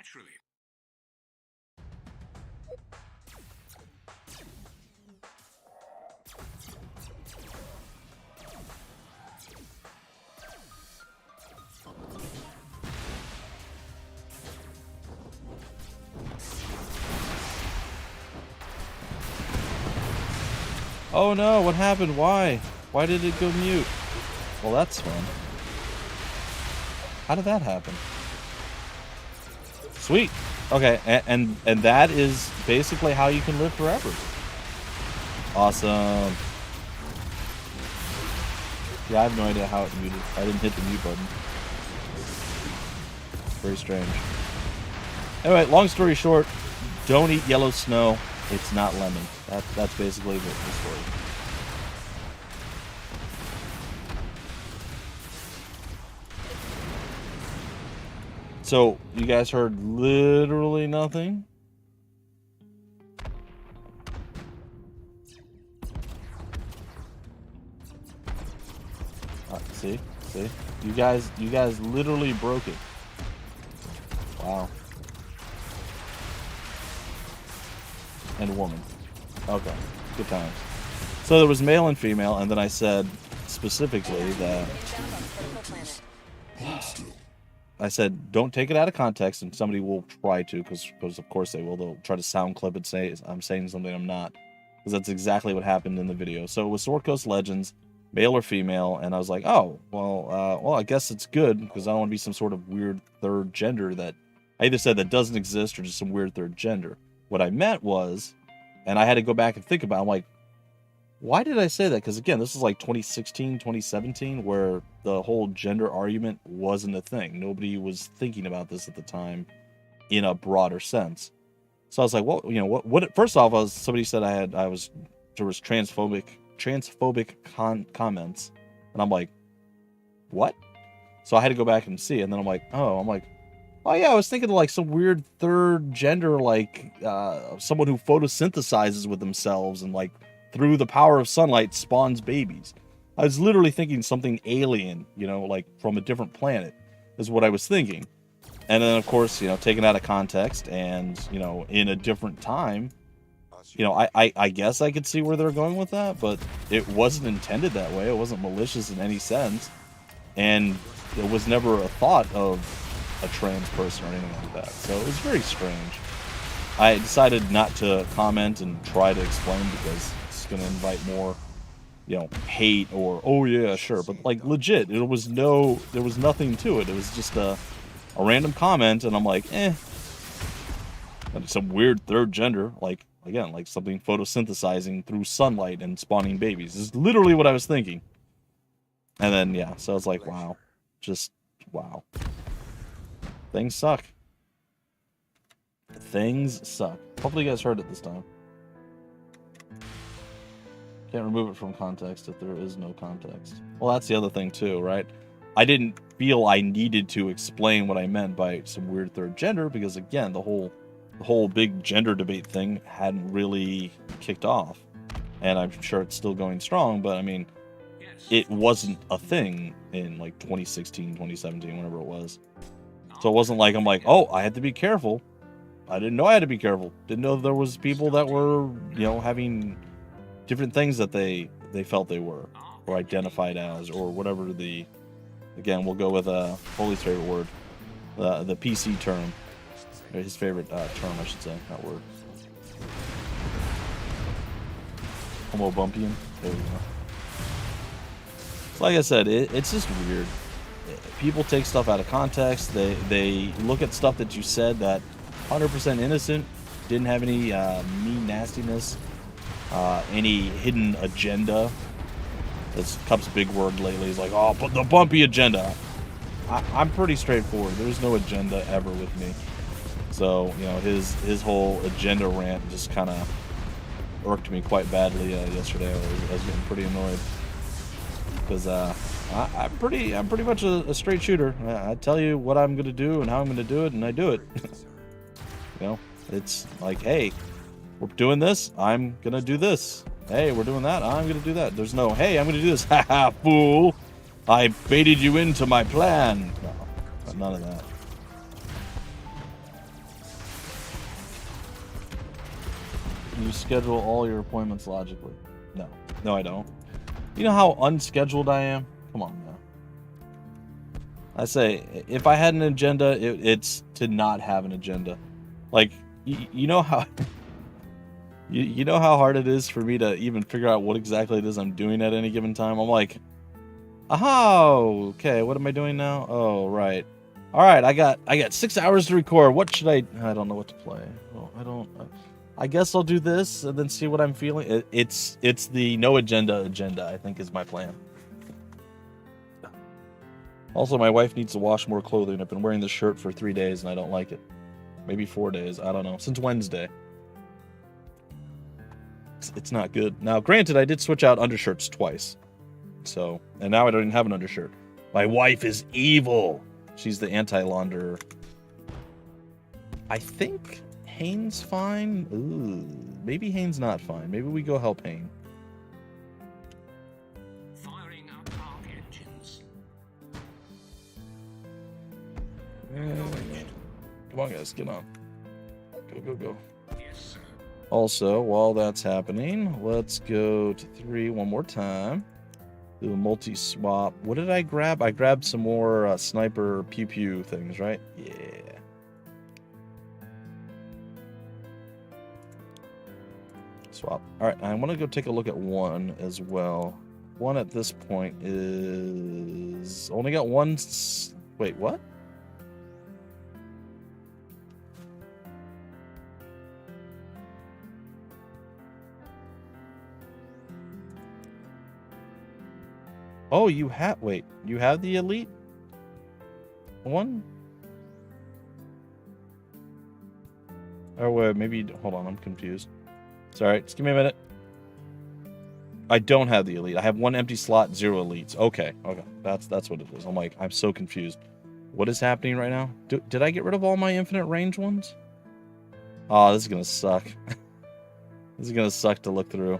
Naturally. Oh no, what happened? Why? Why did it go mute? Well, that's fun. How did that happen? Sweet. Okay, and that is basically how you can live forever. Awesome. Yeah, I have no idea how it muted. I didn't hit the mute button. Very strange. Anyway, long story short, don't eat yellow snow. It's not lemon. That's basically the story. So, you guys heard literally nothing? See? You guys literally broke it. Wow. And woman. Okay. Good times. So there was male and female, and then I said specifically that I said don't take it out of context, and somebody will try to, because of course they will. They'll try to sound clip and say I'm saying something I'm not, because that's exactly what happened in the video. So it was Sword Coast Legends, male or female, and I was like, oh, well, I guess it's good, because I don't want to be some sort of weird third gender that I either said that doesn't exist or just some weird third gender. What I meant was, and I had to go back and think about it, I'm like, why did I say that? Because again, this is like 2016, 2017, where the whole gender argument wasn't a thing. Nobody was thinking about this at the time in a broader sense. So I was like, well, you know, what first off, somebody said there was transphobic comments, and I'm like, what? So I had to go back and see, and then I'm like, oh yeah, I was thinking of like some weird third gender, like someone who photosynthesizes with themselves and like through the power of sunlight spawns babies. I was literally thinking something alien, you know, like from a different planet is what I was thinking. And then of course, you know, taken out of context and, you know, in a different time, you know, I guess I could see where they're going with that, but it wasn't intended that way. It wasn't malicious in any sense. And there was never a thought of a trans person or anything like that. So it was very strange. I decided not to comment and try to explain because it's going to invite more, you know, hate or, oh yeah, sure. But like legit, there was nothing to it. It was just a random comment, and I'm like, some weird third gender, like, again, like something photosynthesizing through sunlight and spawning babies. This is literally what I was thinking. And then, yeah, so I was like, wow. Just, wow. Things suck. Things suck. Hopefully you guys heard it this time. Can't remove it from context if there is no context. Well, that's the other thing too, right? I didn't feel I needed to explain what I meant by some weird third gender because, again, the whole big gender debate thing hadn't really kicked off. And I'm sure it's still going strong, but I mean, it wasn't a thing in like 2016, 2017, whenever it was. So it wasn't like I'm like, oh, I had to be careful. I didn't know I had to be careful. Didn't know there was people that were, you know, having different things that they felt they were or identified as or whatever the, again, we'll go with Holy's favorite word, the PC term. His favorite term, I should say, not word. Homobumpian. There we go. So like I said, it's just weird. People take stuff out of context. They look at stuff that you said that 100% innocent, didn't have any mean nastiness, any hidden agenda. That's Cup's big word lately. He's like, oh, but the bumpy agenda. I'm pretty straightforward. There's no agenda ever with me. So, you know, his whole agenda rant just kind of irked me quite badly yesterday. I was getting pretty annoyed because I'm pretty much a straight shooter. I tell you what I'm gonna do and how I'm gonna do it, and I do it. You know, it's like, hey, we're doing this, I'm gonna do this. Hey, we're doing that, I'm gonna do that. There's no, hey, I'm gonna do this. Haha, fool! I baited you into my plan. No, none of that. You schedule all your appointments logically. No. No, I don't. You know how unscheduled I am? Come on now. I say, if I had an agenda, it's to not have an agenda. Like, you know how... You know how hard it is for me to even figure out what exactly it is I'm doing at any given time? I'm like, oh, okay, what am I doing now? Oh, right. All right, I got 6 hours to record. What should I don't know what to play. Well, I guess I'll do this and then see what I'm feeling. It's the no agenda, I think, is my plan. Also, my wife needs to wash more clothing. I've been wearing this shirt for 3 days and I don't like it. Maybe 4 days, I don't know. Since Wednesday. It's not good. Now, granted, I did switch out undershirts twice. So, and now I don't even have an undershirt. My wife is evil. She's the anti-launderer. I think Hane's fine. Ooh, maybe Hane's not fine. Maybe we go help Hane. Firing up arc engines. Come on, guys, get on. Go. Yes, sir. Also, while that's happening, let's go to 3 one more time. Do a multi-swap. What did I grab? I grabbed some more sniper pew-pew things, right? Yeah. Swap. All right, I want to go take a look at 1 as well. 1 at this point is... Only got 1... Wait, what? Oh, you have... Wait, you have the elite one? Or wait, maybe... Hold on, I'm confused. Sorry, just give me a minute. I don't have the elite. I have 1 empty slot, 0 elites. Okay. That's what it is. I'm like, I'm so confused. What is happening right now? Did I get rid of all my infinite range ones? Oh, this is gonna suck. This is gonna suck to look through.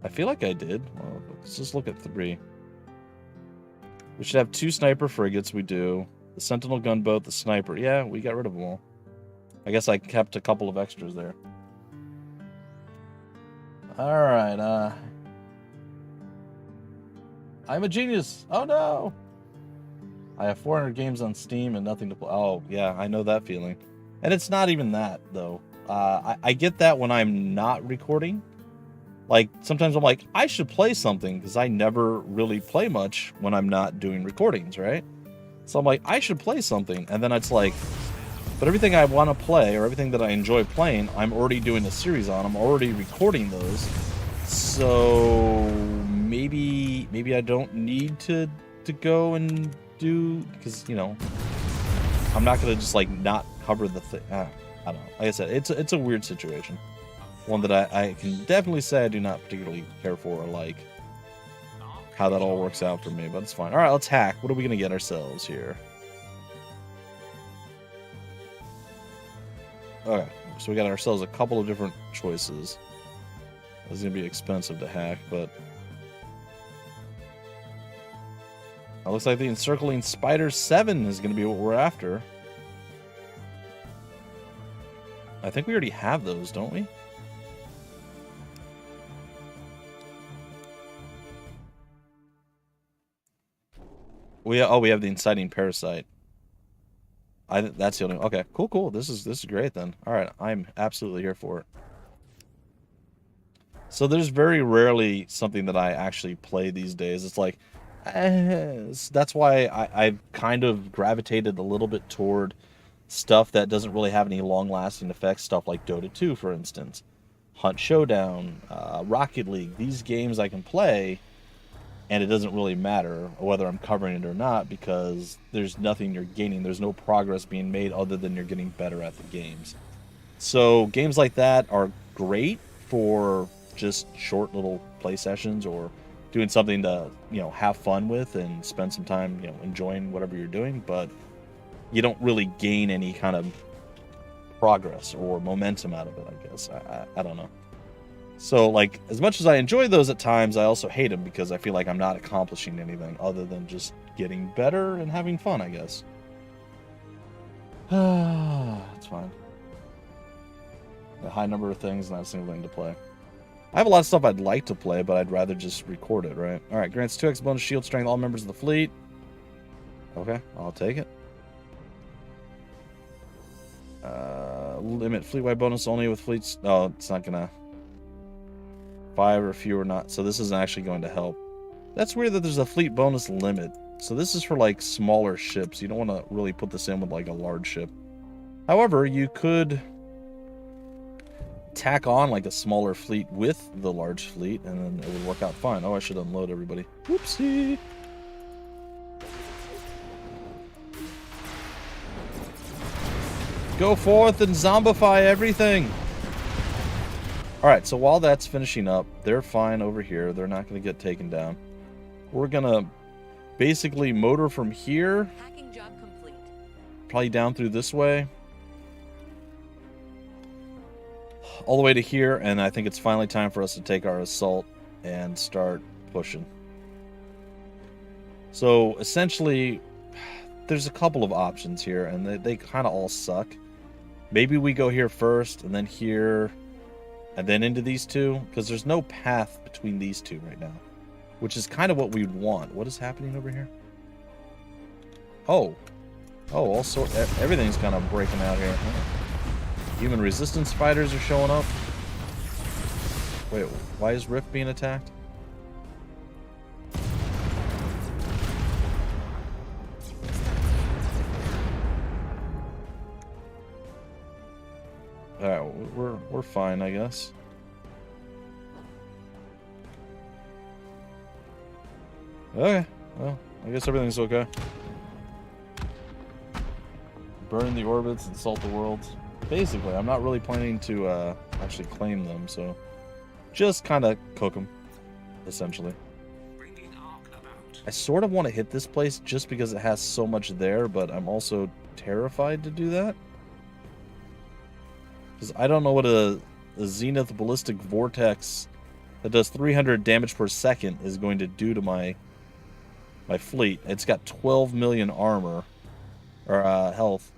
I feel like I did. Well, let's just look at 3. We should have 2 sniper frigates. We do. The sentinel gunboat, the sniper. Yeah, we got rid of them all. I guess I kept a couple of extras there. Alright, I'm a genius! Oh no! I have 400 games on Steam and nothing to play. Oh, yeah, I know that feeling. And it's not even that, though. I get that when I'm not recording. Like, sometimes I'm like, I should play something, because I never really play much when I'm not doing recordings, right? So I'm like, I should play something. And then it's like, but everything I want to play, or everything that I enjoy playing, I'm already doing a series on. I'm already recording those. So maybe I don't need to go and do, because, you know, I'm not going to just, like, not cover the thing. I don't know. Like I said, it's a weird situation. One that I can definitely say I do not particularly care for or like how that all works out for me, but it's fine. All right, let's hack. What are we going to get ourselves here? Okay, so we got ourselves a couple of different choices. It's going to be expensive to hack, but it looks like the Encircling Spider 7 is going to be what we're after. I think we already have those, don't we? We have the Inciting Parasite. That's the only... Okay, cool. This is great then. All right, I'm absolutely here for it. So there's very rarely something that I actually play these days. It's like, that's why I've kind of gravitated a little bit toward stuff that doesn't really have any long-lasting effects. Stuff like Dota 2, for instance, Hunt Showdown, Rocket League. These games I can play, and it doesn't really matter whether I'm covering it or not, because there's nothing you're gaining. There's no progress being made other than you're getting better at the games. So games like that are great for just short little play sessions, or doing something to, you know, have fun with and spend some time, you know, enjoying whatever you're doing, but you don't really gain any kind of progress or momentum out of it, I guess. I don't know. So, like, as much as I enjoy those at times, I also hate them because I feel like I'm not accomplishing anything other than just getting better and having fun, I guess. It's fine. A high number of things, not a single thing to play. I have a lot of stuff I'd like to play, but I'd rather just record it, right? Alright, grants 2x bonus shield strength all members of the fleet. Okay, I'll take it. Limit fleet-wide bonus only with fleets. Oh, it's not gonna. 5 or fewer not. So this isn't actually going to help. That's weird that there's a fleet bonus limit. So this is for like smaller ships. You don't want to really put this in with like a large ship. However, you could tack on like a smaller fleet with the large fleet and then it would work out fine. Oh, I should unload everybody. Whoopsie. Go forth and zombify everything. Alright, so while that's finishing up, they're fine over here. They're not going to get taken down. We're going to basically motor from here. Hacking job complete. Probably down through this way. All the way to here, and I think it's finally time for us to take our assault and start pushing. So, essentially, there's a couple of options here, and they kind of all suck. Maybe we go here first, and then here, and then into these two, because there's no path between these two right now, which is kind of what we'd want. What is happening over here? Oh, all sorts. Everything's kind of breaking out here. Human resistance fighters are showing up. Wait, why is Rift being attacked? Alright, we're fine, I guess. Okay, well, I guess everything's okay. Burn the orbits and salt the worlds. Basically, I'm not really planning to actually claim them, so just kind of cook them, essentially. Bringing Ark about. I sort of want to hit this place just because it has so much there, but I'm also terrified to do that. Because I don't know what a Zenith Ballistic Vortex that does 300 damage per second is going to do to my fleet. It's got 12 million armor, or health.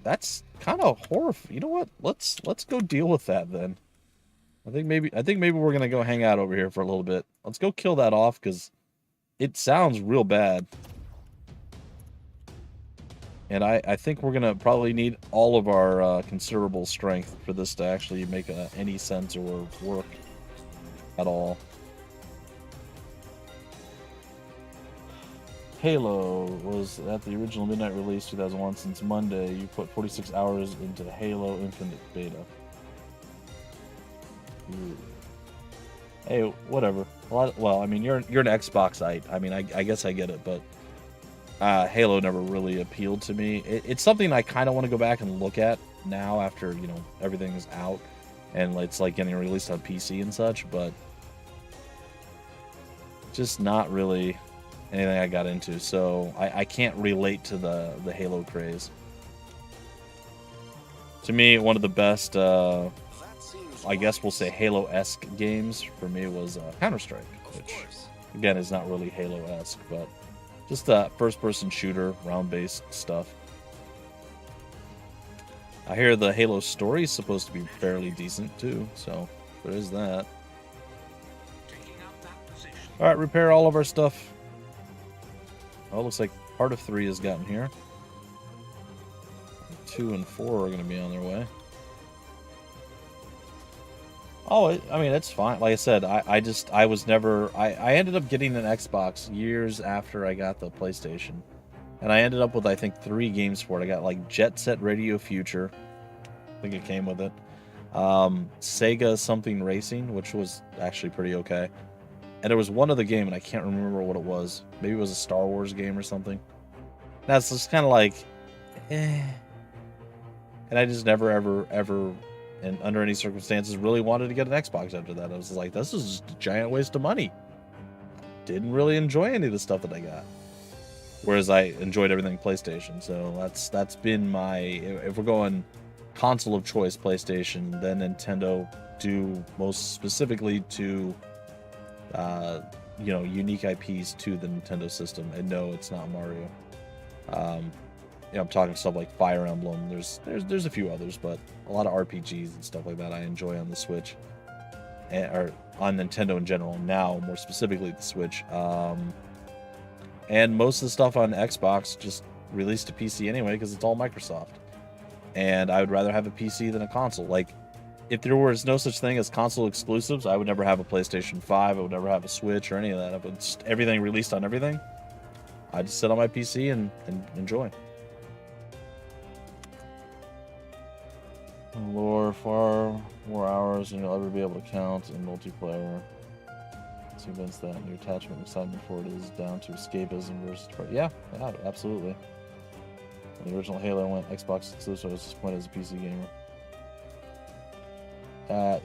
That's kind of horrifying. You know what? Let's go deal with that then. I think maybe we're gonna go hang out over here for a little bit. Let's go kill that off because it sounds real bad. And I think we're gonna probably need all of our considerable strength for this to actually make any sense or work at all. Halo was at the original midnight release 2001. Since Monday, you put 46 hours into Halo Infinite Beta. Ooh. Hey, whatever. Well, I mean, you're an Xboxite. I mean, I guess I get it, but Halo never really appealed to me. It's something I kind of want to go back and look at now after, you know, everything's out and it's like getting released on PC and such, but just not really anything I got into, so I can't relate to the Halo craze. To me, one of the best, I guess we'll say Halo-esque games for me was Counter-Strike, which again is not really Halo-esque, but just a first-person shooter, round-based stuff. I hear the Halo story is supposed to be fairly decent too, so there is that. Alright, repair all of our stuff. Oh, looks like part of 3 has gotten here. 2 and 4 are going to be on their way. Oh, I mean, it's fine. Like I said, I ended up getting an Xbox years after I got the PlayStation. And I ended up with, I think, 3 games for it. I got, like, Jet Set Radio Future. I think it came with it. Sega Something Racing, which was actually pretty okay. And there was one other game, and I can't remember what it was. Maybe it was a Star Wars game or something. That's just kind of like, eh. And I just never, ever, and under any circumstances, really wanted to get an Xbox after that. I was like, this is just a giant waste of money. Didn't really enjoy any of the stuff that I got. Whereas I enjoyed everything PlayStation. So that's been my, if we're going console of choice, PlayStation, then Nintendo, due most specifically to you know, unique IPs to the Nintendo system. And no, it's not Mario. I'm talking stuff like Fire Emblem. There's a few others, but a lot of RPGs and stuff like that I enjoy on the Switch, or on Nintendo in general. Now, more specifically, the Switch. And most of the stuff on Xbox just released to PC anyway because it's all Microsoft. And I would rather have a PC than a console. Like, if there was no such thing as console exclusives, I would never have a PlayStation 5. I would never have a Switch or any of that. If it's everything released on everything, I just sit on my PC and enjoy. Lore, far more hours than you'll ever be able to count in multiplayer. It's convinced that your attachment and excitement for it is down to escapism versus... Yeah, absolutely. When the original Halo went Xbox exclusive, I was disappointed as a PC gamer.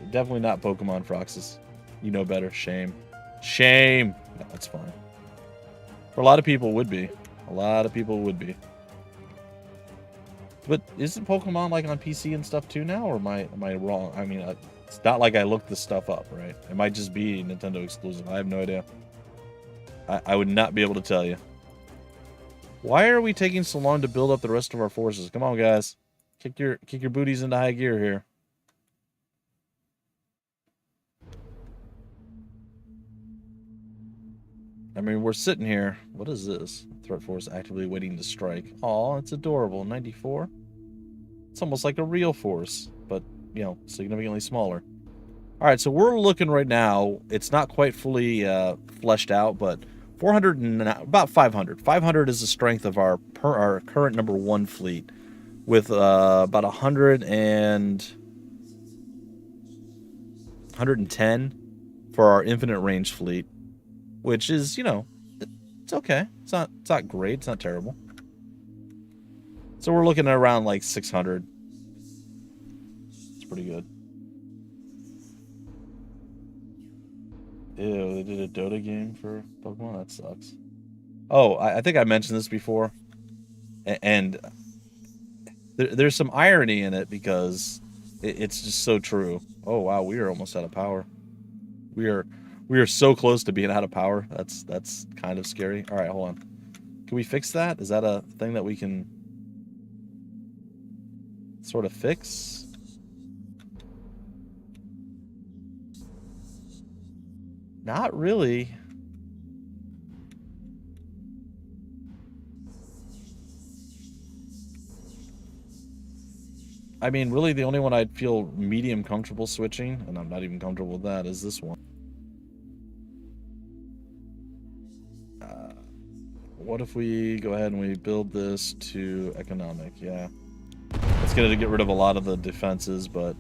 Definitely not Pokemon, Froxus. You know better. Shame. Shame! No, that's fine. For a lot of people, would be. A lot of people would be. But isn't Pokemon like on PC and stuff too now, or am I wrong? I mean, it's not like I looked this stuff up, right? It might just be Nintendo exclusive. I have no idea. I would not be able to tell you. Why are we taking so long to build up the rest of our forces? Come on, guys. Kick your booties into high gear here. I mean, we're sitting here. What is this? Threat force actively waiting to strike. Aw, it's adorable. 94. It's almost like a real force, but, you know, significantly smaller. All right, so we're looking right now. It's not quite fully fleshed out, but 400 and about 500. 500 is the strength of our current number 1 fleet, with about 110 for our infinite range fleet, which is, you know, it's okay. It's not great. It's not terrible. So we're looking at around like 600. It's pretty good. Ew, they did a Dota game for Pokemon? That sucks. Oh, I think I mentioned this before. And there's some irony in it because it's just so true. Oh, wow, we are almost out of power. We are so close to being out of power. That's kind of scary. All right, hold on. Can we fix that? Is that a thing that we can sort of fix? Not really. I mean, really the only one I'd feel medium comfortable switching, and I'm not even comfortable with that, is this one. What if we go ahead and we build this to economic? Yeah. It's going to get rid of a lot of the defenses, but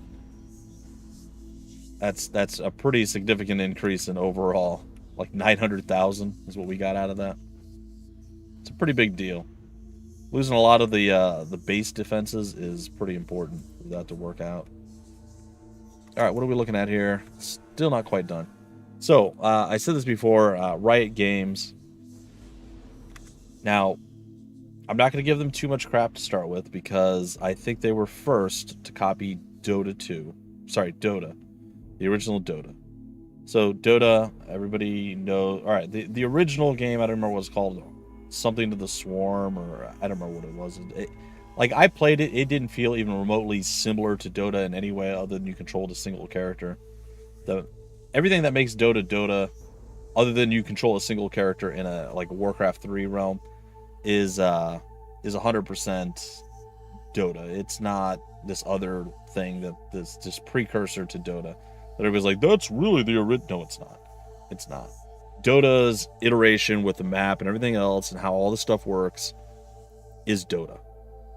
that's a pretty significant increase in overall. Like 900,000 is what we got out of that. It's a pretty big deal. Losing a lot of the base defenses is pretty important for that to work out. All right, what are we looking at here? Still not quite done. So, I said this before, Riot Games. Now, I'm not going to give them too much crap to start with because I think they were first to copy Dota 2. Sorry, Dota. The original Dota. So, Dota, everybody knows... Alright, the original game, I don't remember what it's called. Something to the Swarm, or I don't remember what it was. Like, I played it, it didn't feel even remotely similar to Dota in any way other than you controlled a single character. Everything that makes Dota Dota, other than you control a single character in a Warcraft 3 realm, is 100% Dota. It's not this other thing that's just precursor to Dota. That everybody's like, that's really the original. No, it's not. It's not. Dota's iteration with the map and everything else and how all the stuff works is Dota.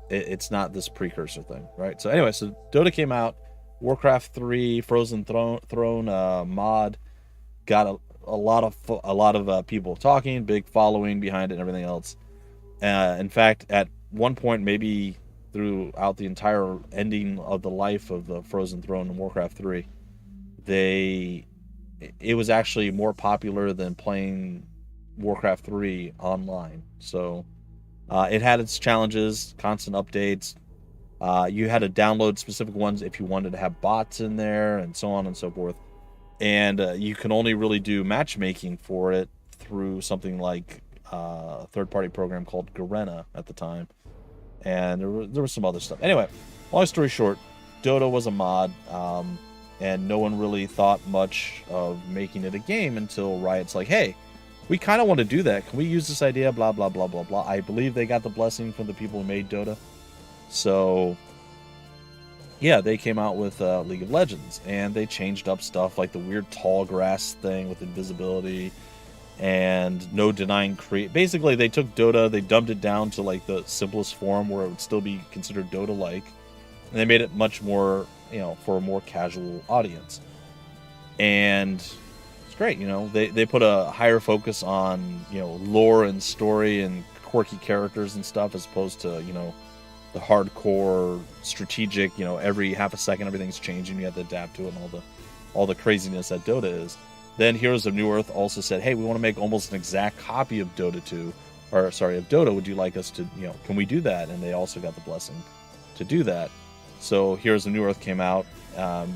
It's not this precursor thing, right? So anyway, so Dota came out. Warcraft 3 Frozen Throne mod got a lot of people talking, big following behind it and everything else. In fact, at one point, maybe throughout the entire ending of the life of the Frozen Throne in Warcraft 3, it was actually more popular than playing Warcraft 3 online. So it had its challenges, constant updates. You had to download specific ones if you wanted to have bots in there, and so on and so forth. And you can only really do matchmaking for it through something like a third-party program called Garena at the time. and there was some other stuff. Anyway, long story short, Dota was a mod, and no one really thought much of making it a game until Riot's like, hey, we kind of want to do that. Can we use this idea? Blah, blah, blah, blah, blah. I believe they got the blessing from the people who made Dota. So, yeah, they came out with League of Legends, and they changed up stuff like the weird tall grass thing with invisibility and no denying create. Basically, they took Dota, they dumbed it down to like the simplest form where it would still be considered Dota-like, and they made it much more, for a more casual audience. And it's great, they put a higher focus on, lore and story and quirky characters and stuff, as opposed to, the hardcore strategic, every half a second everything's changing, you have to adapt to it, and all the craziness that Dota is. Then Heroes of New Earth also said, hey, we want to make almost an exact copy of Dota 2, of Dota. Would you like us to, can we do that? And they also got the blessing to do that. So Heroes of New Earth came out.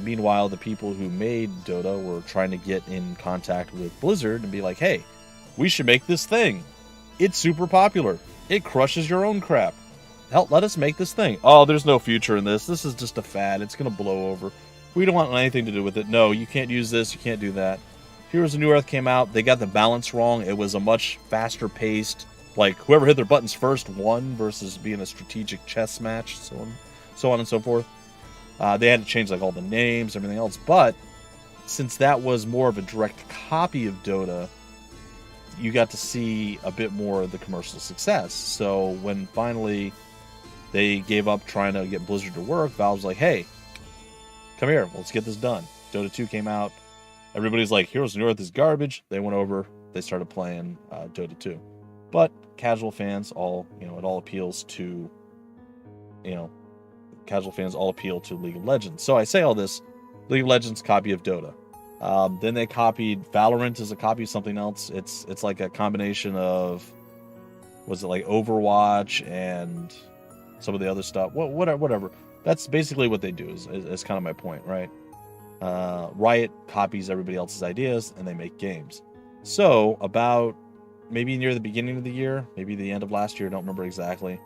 Meanwhile, the people who made Dota were trying to get in contact with Blizzard and be like, hey, we should make this thing. It's super popular. It crushes your own crap. Hell, let us make this thing. Oh, there's no future in this. This is just a fad. It's going to blow over. We don't want anything to do with it. No, you can't use this. You can't do that. Heroes of New Earth came out. They got the balance wrong. It was a much faster paced, like whoever hit their buttons first won versus being a strategic chess match, so on and so forth. They had to change like all the names, everything else. But since that was more of a direct copy of Dota, you got to see a bit more of the commercial success. So when finally they gave up trying to get Blizzard to work, Valve's like, hey, come here, let's get this done. Dota 2 came out. Everybody's like, Heroes of New Earth is garbage. They went over, they started playing Dota 2. But casual fans all, it all appeals to, casual fans all appeal to League of Legends. So I say all this, League of Legends copy of Dota. Then they copied Valorant as a copy of something else. It's like a combination of, was it like Overwatch and some of the other stuff? Whatever. That's basically what they do. Is kind of my point, right? Riot copies everybody else's ideas and they make games. So about maybe near the beginning of the year, maybe the end of last year, I don't remember exactly.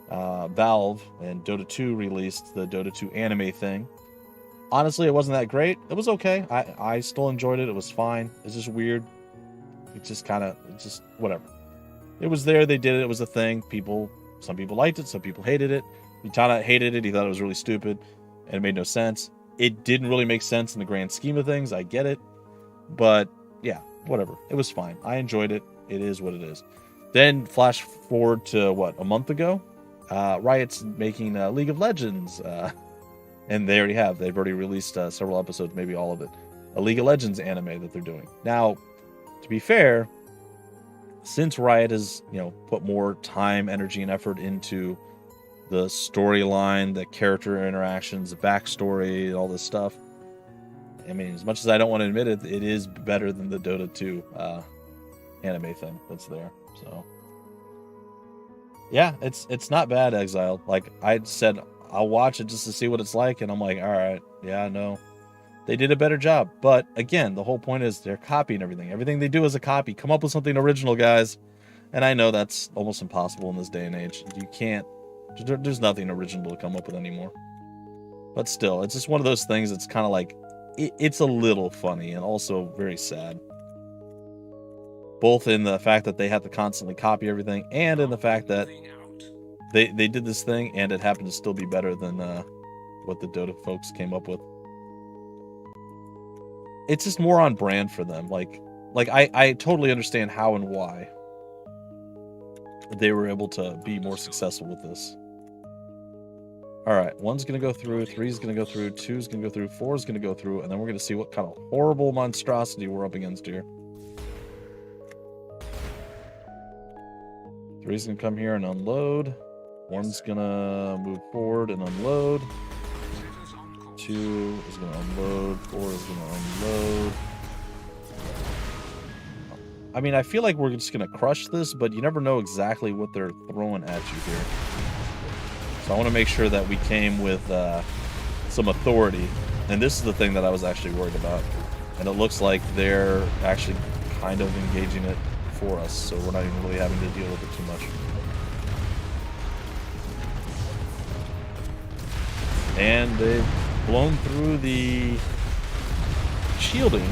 Valve and Dota 2 released the Dota 2 anime thing. Honestly, it wasn't that great. It was okay. I still enjoyed it. It was fine. It's just weird. It's just whatever. It was there. They did it. It was a thing. Some people liked it. Some people hated it. Utana hated it. He thought it was really stupid and it made no sense. It didn't really make sense in the grand scheme of things. I get it. But yeah, whatever. It was fine. I enjoyed it. It is what it is. Then flash forward to a month ago? Riot's making League of Legends. And they've already released several episodes, maybe all of it. A League of Legends anime that they're doing. Now, to be fair, since Riot has, put more time, energy, and effort into the storyline, the character interactions, the backstory, all this stuff, I mean, as much as I don't want to admit it, it is better than the Dota 2 anime thing that's there. So, yeah, it's not bad, Exiled. Like I said, I'll watch it just to see what it's like, and I'm like, all right, yeah, no, they did a better job. But again, the whole point is they're copying everything. Everything they do is a copy. Come up with something original, guys. And I know that's almost impossible in this day and age. You can't. There's nothing original to come up with anymore. But still, it's just one of those things that's kind of like, it's a little funny and also very sad. Both in the fact that they have to constantly copy everything, and in the fact that they did this thing and it happened to still be better than what the Dota folks came up with. It's just more on brand for them. Like I totally understand how and why they were able to be more successful with this. All right, 1's going to go through, 3's going to go through, 2's going to go through, 4's going to go through, and then we're going to see what kind of horrible monstrosity we're up against here. 3's going to come here and unload. 1's going to move forward and unload. 2 is going to unload. 4 is going to unload. I mean, I feel like we're just going to crush this, but you never know exactly what they're throwing at you here. So I want to make sure that we came with some authority. And this is the thing that I was actually worried about. And it looks like they're actually kind of engaging it for us, so we're not even really having to deal with it too much. And they've blown through the shielding.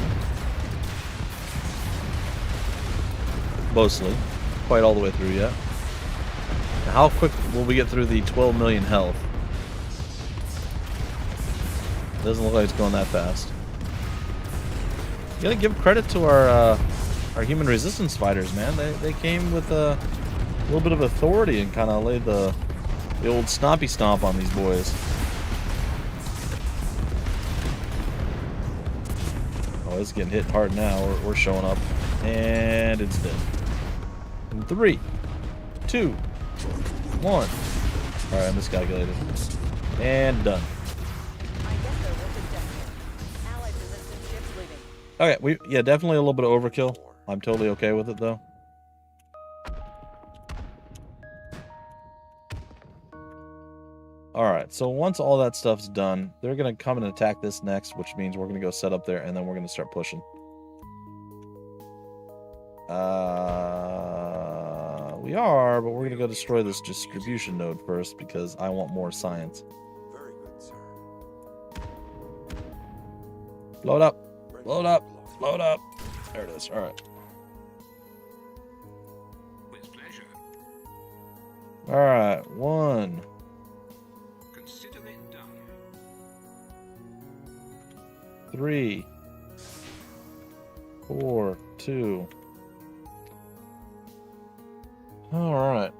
Mostly. Quite all the way through yet. Now, how quick will we get through the 12 million health? Doesn't look like it's going that fast. You gotta give credit to our human resistance fighters, man. They came with a little bit of authority and kind of laid the old stompy stomp on these boys. Oh, it's getting hit hard now. We're showing up, and it's dead. In 3, 2, 1. All right, I miscalculated, and done. Okay, yeah, definitely a little bit of overkill. I'm totally okay with it though. Alright, so once all that stuff's done, they're gonna come and attack this next, which means we're gonna go set up there and then we're gonna start pushing. We are, but we're gonna go destroy this distribution node first because I want more science. Very good, sir. Load up. Load up. Load up. There it is. All right. With pleasure. All right. 1. Consider it done. 3. 4. 2. All right.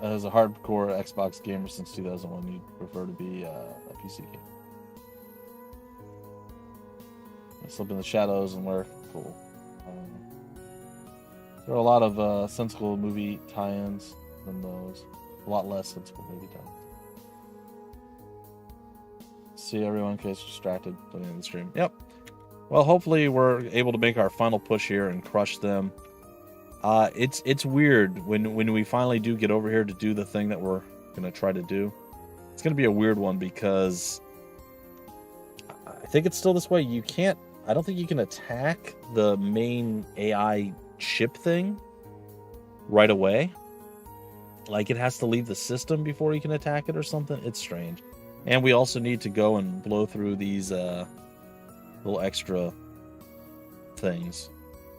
As a hardcore Xbox gamer since 2001, you'd prefer to be a PC gamer. I slip in the shadows and lurk. Cool. There are a lot of sensible movie tie-ins than those. A lot less sensible movie tie-ins. See everyone in case distracted putting in the stream. Yep. Well, hopefully we're able to make our final push here and crush them. It's weird when we finally do get over here to do the thing that we're gonna try to do. It's gonna be a weird one because I think it's still this way. I don't think you can attack the main AI ship thing right away. Like it has to leave the system before you can attack it or something. It's strange. And we also need to go and blow through these little extra things.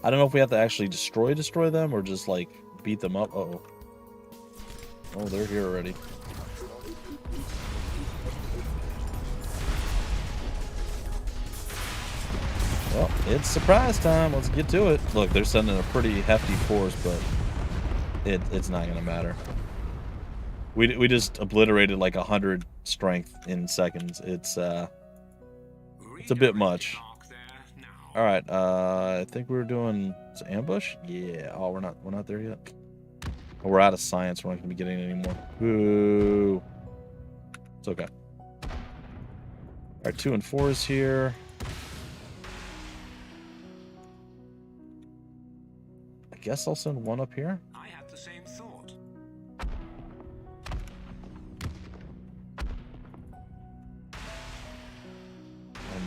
I don't know if we have to actually destroy them or just like beat them up. Uh-oh. Oh, they're here already. Well, it's surprise time. Let's get to it. Look, they're sending a pretty hefty force, but it's not gonna matter. We just obliterated like 100 strength in seconds. It's a bit much. All right, I think we were doing ambush. Yeah. Oh, we're not there yet. Oh, we're out of science. We're not gonna be getting any more. Boo. It's okay. All right, 2 and 4 is here. I guess I'll send 1 up here. I had the same thought.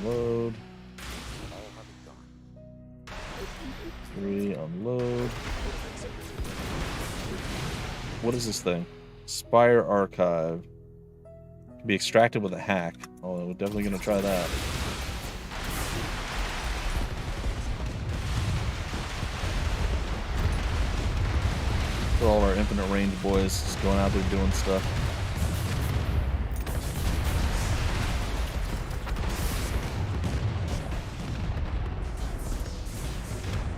Unload. 3, unload. What is this thing? Spire Archive. Can be extracted with a hack. Oh, we're definitely gonna try that. For all our infinite range boys just going out there doing stuff.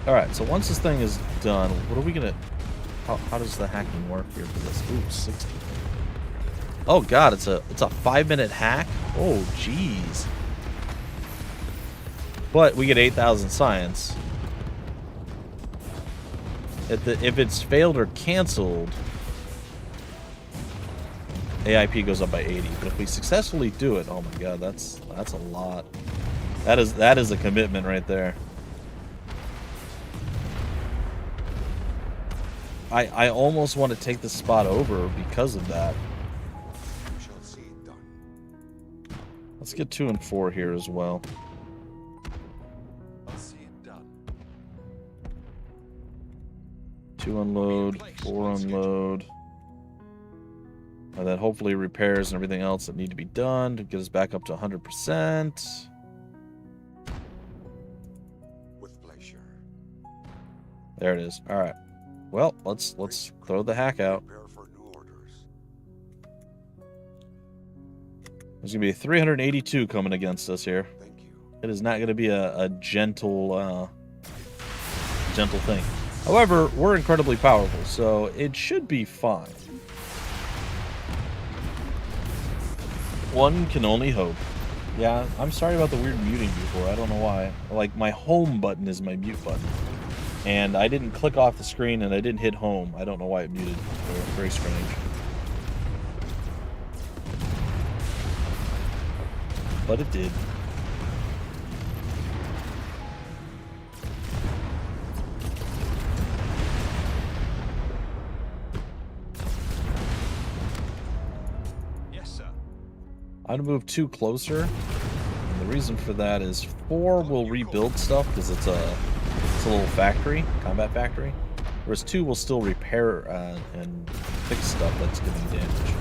Alright, so once this thing is done, what are we gonna... How does the hacking work here for this? Ooh, 60. Oh god, it's a 5-minute hack? Oh, jeez. But we get 8,000 science. If it's failed or canceled, AIP goes up by 80. But if we successfully do it, oh my god, that's a lot. That is a commitment right there. I almost want to take this spot over because of that. We shall see it done. Let's get 2 and 4 here as well. I'll see it done. 2 unload, 4 unload. And then hopefully repairs and everything else that need to be done to get us back up to 100%. With pleasure. There it is. All right. Well, let's throw the hack out. Prepare for new orders. There's gonna be 382 coming against us here. Thank you. It is not gonna be a gentle gentle thing. However, we're incredibly powerful, so it should be fine. One can only hope. Yeah, I'm sorry about the weird muting before. I don't know why. Like, my home button is my mute button. And I didn't click off the screen and I didn't hit home. I don't know why it muted. Very strange. But it did. Yes, sir. I'm gonna move 2 closer. And the reason for that is 4 will rebuild stuff because it's a little factory, combat factory. Whereas 2 will still repair and fix stuff that's getting damage.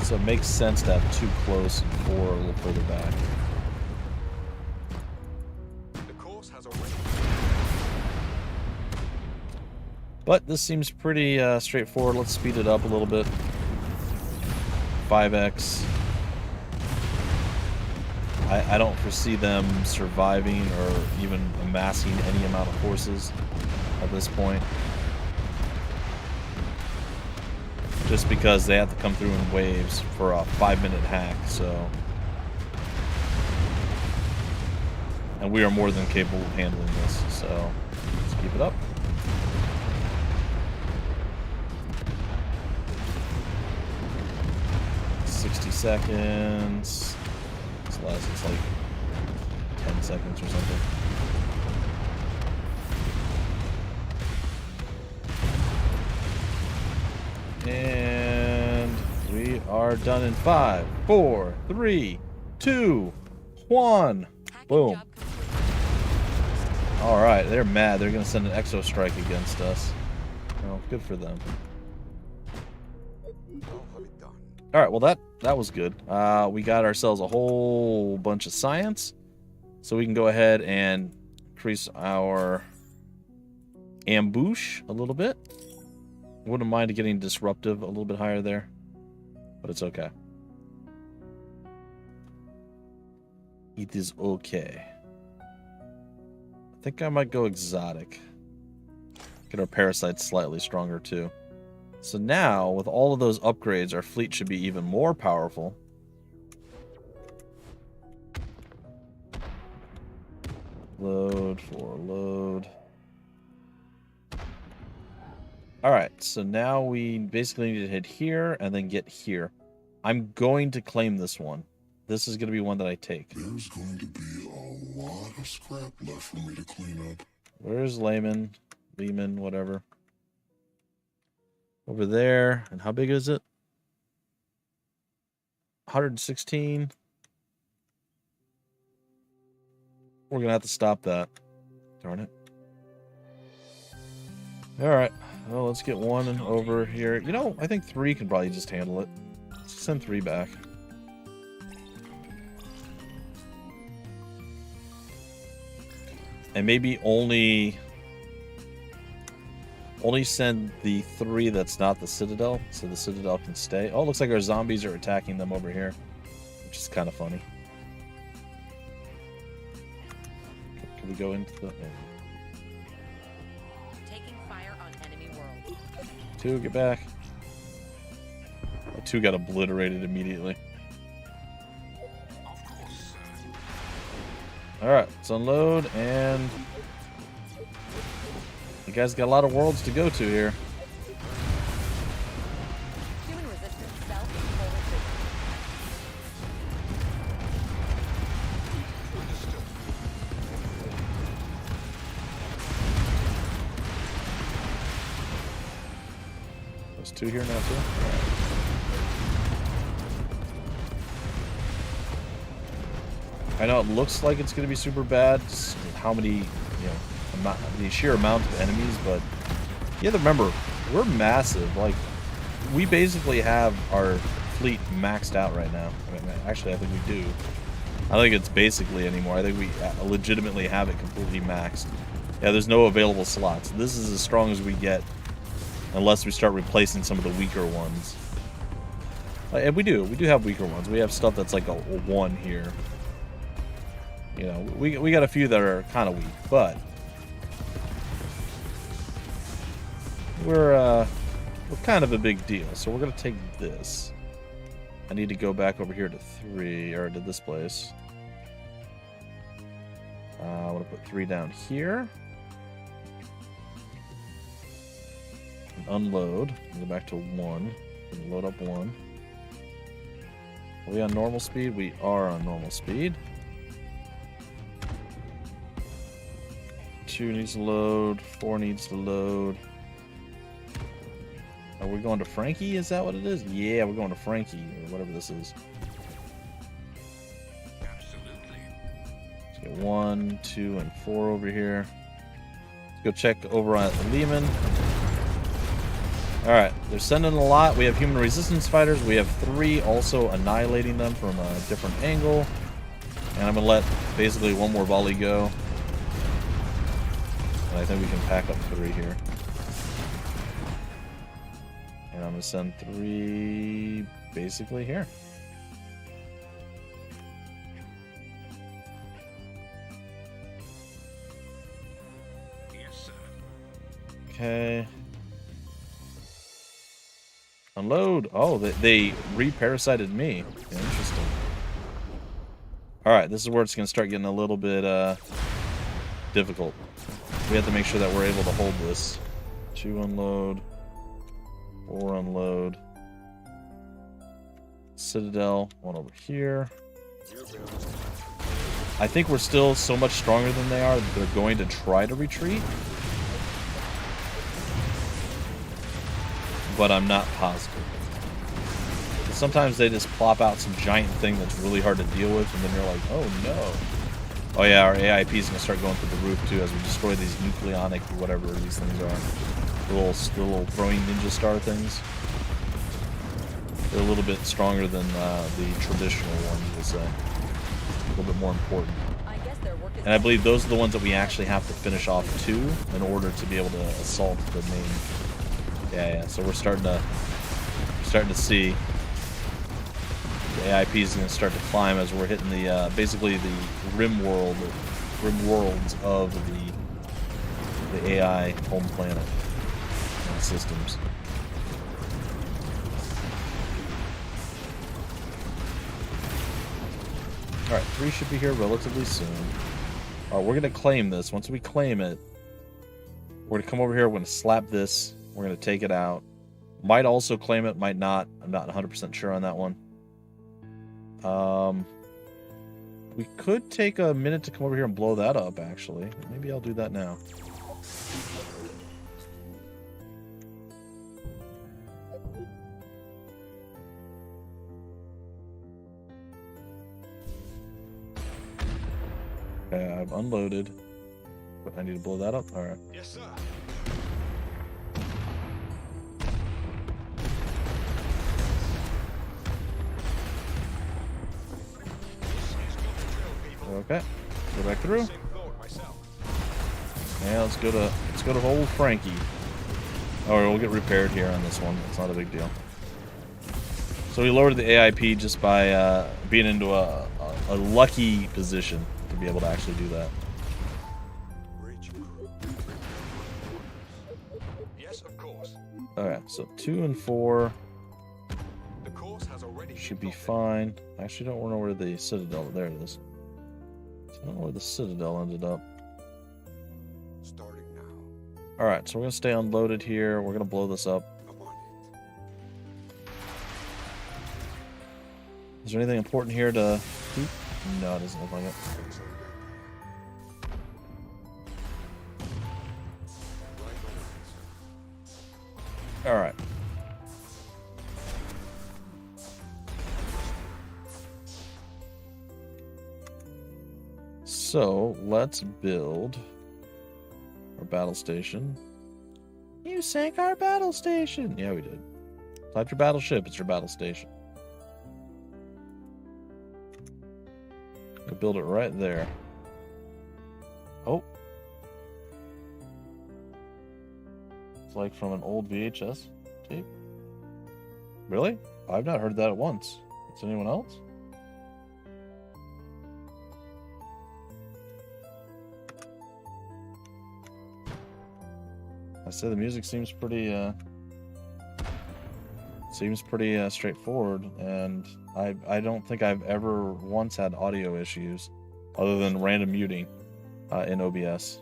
So it makes sense to have 2 close and 4 a little further back. The course has already. But this seems pretty straightforward. Let's speed it up a little bit. 5x. I don't foresee them surviving or even amassing any amount of forces at this point. Just because they have to come through in waves for a 5-minute hack, so. And we are more than capable of handling this, so let's keep it up. Seconds. This lasts, it's like 10 seconds or something. And we are done in 5, 4, 3, 2, 1. Boom. Alright, they're mad. They're going to send an exo strike against us. Well, good for them. I'll have it done. Alright, well that was good. We got ourselves a whole bunch of science. So we can go ahead and increase our ambush a little bit. Wouldn't mind getting disruptive a little bit higher there. But it's okay. It is okay. I think I might go exotic. Get our parasites slightly stronger too. So now, with all of those upgrades, our fleet should be even more powerful. Load for load. Alright, so now we basically need to hit here and then get here. I'm going to claim this one. This is going to be one that I take. There's going to be a lot of scrap left for me to clean up. Where's Lehman, whatever. Over there. And how big is it? 116. We're going to have to stop that. Darn it. Alright. Well, let's get one over here. You know, I think 3 can probably just handle it. Let's send 3 back. And maybe only send the 3 that's not the Citadel, so the Citadel can stay. Oh, it looks like our zombies are attacking them over here, which is kind of funny. Can we go into the... Taking fire on enemy world. 2, get back. Oh, 2 got obliterated immediately. Of course, sir. Alright, let's unload, and... You guys got a lot of worlds to go to here. Human resistance cell in full retreat. There's 2 here now, too. I know it looks like it's going to be super bad, just how many, you know, the sheer amount of enemies, but you have to remember, we're massive. Like, we basically have our fleet maxed out right now. I mean, actually, I think we do. I don't think it's basically anymore. I think we legitimately have it completely maxed. Yeah, there's no available slots. This is as strong as we get, unless we start replacing some of the weaker ones. And we do have weaker ones. We have stuff that's like a 1 here. You know, we got a few that are kind of weak, but we're kind of a big deal. So we're gonna take this. I need to go back over here to 3, or to this place. I want to put 3 down here. And unload. Go back to 1. And load up 1. Are we on normal speed? We are on normal speed. 2 needs to load. 4 needs to load. Are we going to Frankie? Is that what it is? Yeah, we're going to Frankie, or whatever this is. Absolutely. Let's get 1, 2, and 4 over here. Let's go check over on Lehman. Alright, they're sending a lot. We have human resistance fighters. We have 3 also annihilating them from a different angle. And I'm going to let basically 1 more volley go. And I think we can pack up 3 here. And I'm going to send 3 basically here. Yes, sir. Okay. Unload. Oh, they re-parasited me. Yeah, interesting. Alright, this is where it's going to start getting a little bit difficult. We have to make sure that we're able to hold this. 2 unload. 4 unload. Citadel, 1 over here. I think we're still so much stronger than they are that they're going to try to retreat. But I'm not positive. Sometimes they just plop out some giant thing that's really hard to deal with, and then you're like, oh no. Oh yeah, our AIP is going to start going through the roof too as we destroy these nucleonic, whatever these things are. The little throwing ninja star things. They're a little bit stronger than the traditional ones, we'll say. A little bit more important. I guess their work is And I believe those are the ones that we actually have to finish off too in order to be able to assault the main. Yeah. So we're starting to see the AIP is going to start to climb as we're hitting the basically the rim worlds of the AI home planet systems. Alright, 3 should be here relatively soon. Alright, we're going to claim this. Once we claim it, we're going to come over here, we're going to slap this, we're going to take it out. Might also claim it, might not. I'm not 100% sure on that one. We could take a minute to come over here and blow that up, actually. Maybe I'll do that now. Okay, I've unloaded. But I need to blow that up? Alright. Yes, sir. Okay. Go back through. Same thought myself. Yeah, let's go to old Frankie. Oh, we'll get repaired here on this one. It's not a big deal. So we lowered the AIP just by being into a lucky position to be able to actually do that. Yes, of course. Alright, so 2 and 4 The course has already should be been fine. I actually don't know where the Citadel... There it is. I don't know where the Citadel ended up. starting now. Alright, so we're going to stay unloaded here. We're going to blow this up. I'm on it. Is there anything important here to keep? No, it doesn't look like it. Things are ready. Right on it, sir. Alright. So, let's build our battle station. You sank our battle station! Yeah, we did. Not your battleship, it's your battle station. We'll build it right there. Oh. It's like from an old VHS tape. Really? I've not heard that once. Is anyone else? I say the music seems pretty straightforward, and I don't think I've ever once had audio issues other than random muting in OBS.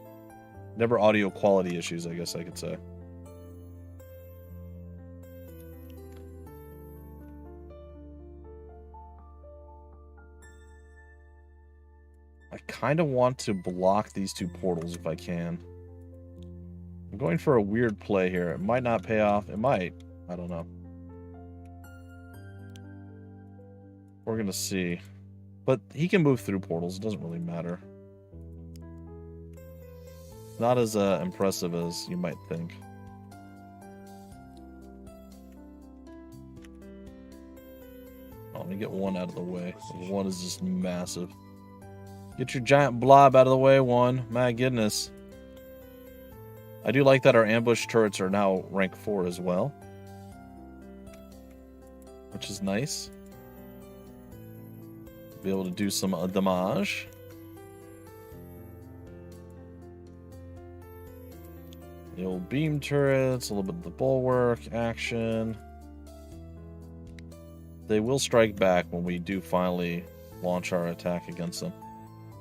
Never audio quality issues, I guess I could say. I kind of want to block these two portals if I can. I'm going for a weird play here. It might not pay off. It might. I don't know. We're going to see. But he can move through portals. It doesn't really matter. Not as impressive as you might think. Oh, let me get one out of the way. One is just massive. Get your giant blob out of the way, one. My goodness. I do like that our ambush turrets are now rank 4 as well. Which is nice. Be able to do some damage. The old beam turrets, a little bit of the bulwark action. They will strike back when we do finally launch our attack against them.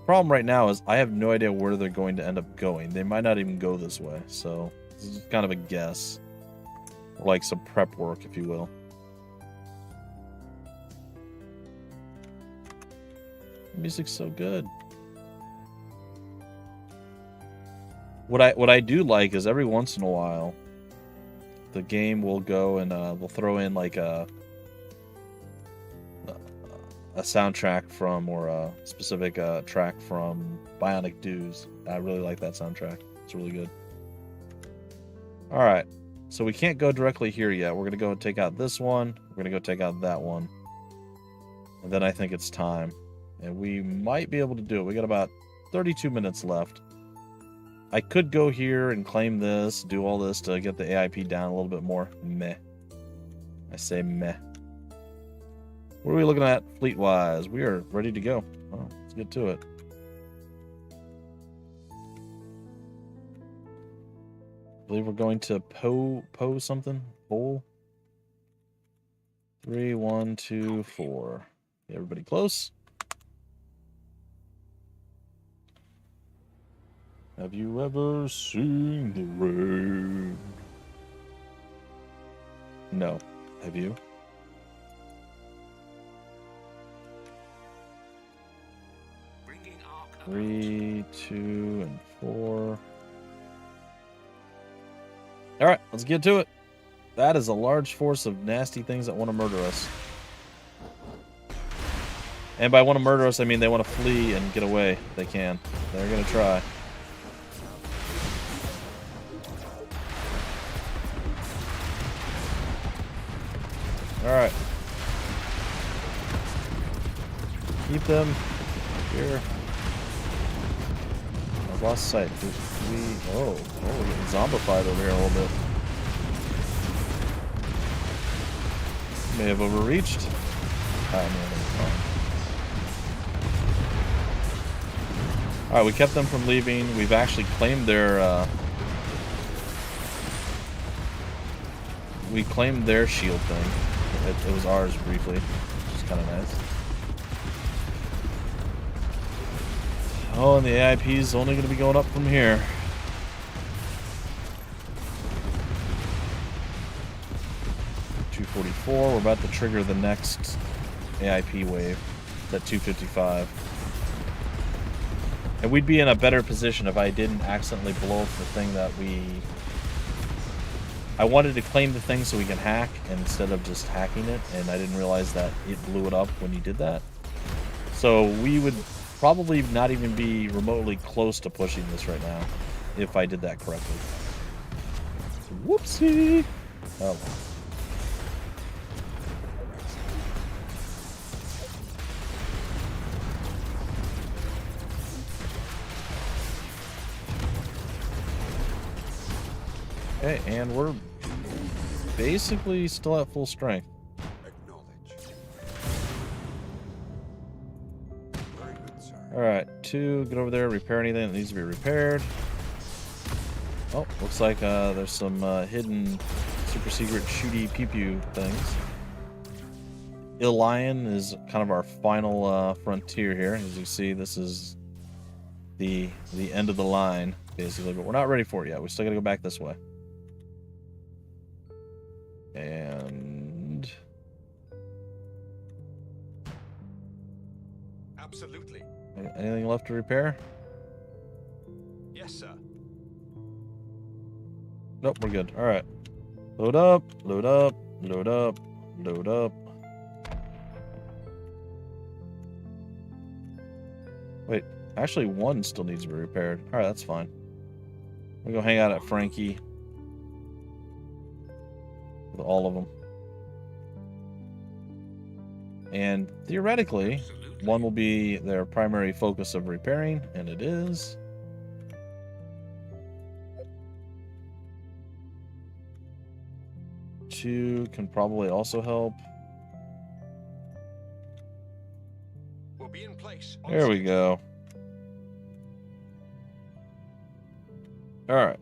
Problem right now is I have no idea where they're going to end up going. They might not even go this way, so this is kind of a guess. Like some prep work, if you will. The music's so good. What I do like is every once in a while the game will go and they'll throw in like a soundtrack from, or a specific track from Bionic Dews. I really like that soundtrack. It's really good. Alright, so we can't go directly here yet. We're going to go and take out this one. We're going to go take out that one. And then I think it's time. And we might be able to do it. We got about 32 minutes left. I could go here and claim this, do all this to get the AIP down a little bit more. Meh. I say meh. What are we looking at fleet-wise? We are ready to go. Well, let's get to it. I believe we're going to Po something. Pole. 3, 1, 2, 4. Everybody close. Have you ever seen the rain? No. Have you? Bringing our 3, 2, and 4. Alright, let's get to it. That is a large force of nasty things that want to murder us. And by want to murder us, I mean they want to flee and get away if they can. They're going to try. Alright. Keep them here. I've lost sight. Oh, we're getting zombified over here a little bit. May have overreached. Alright, we kept them from leaving. We've actually claimed their we claimed their shield thing. It was ours briefly, which is kind of nice. Oh, and the AIP is only going to be going up from here. .244. We're about to trigger the next AIP wave. It's at 255. And we'd be in a better position if I didn't accidentally blow up the thing that we... I wanted to claim the thing so we can hack instead of just hacking it, and I didn't realize that it blew it up when you did that. So we would probably not even be remotely close to pushing this right now if I did that correctly. Whoopsie! Oh. Okay, and we're basically still at full strength. Acknowledge. Very good, sir. Alright, 2, get over there, repair anything that needs to be repaired. Oh, looks like there's some hidden super secret shooty pew pew things. Lion is kind of our final frontier here. As you see, this is the end of the line, basically, but we're not ready for it yet. We still gotta go back this way. And Absolutely. anything left to repair? Yes, sir. Nope, we're good. All right. Load up, load up, load up, load up. Wait, actually one still needs to be repaired. All right, that's fine. We go hang out at Frankie with all of them. And theoretically, one will be their primary focus of repairing, and it is. Two can probably also help. We'll be in place. on There we schedule. go. All right.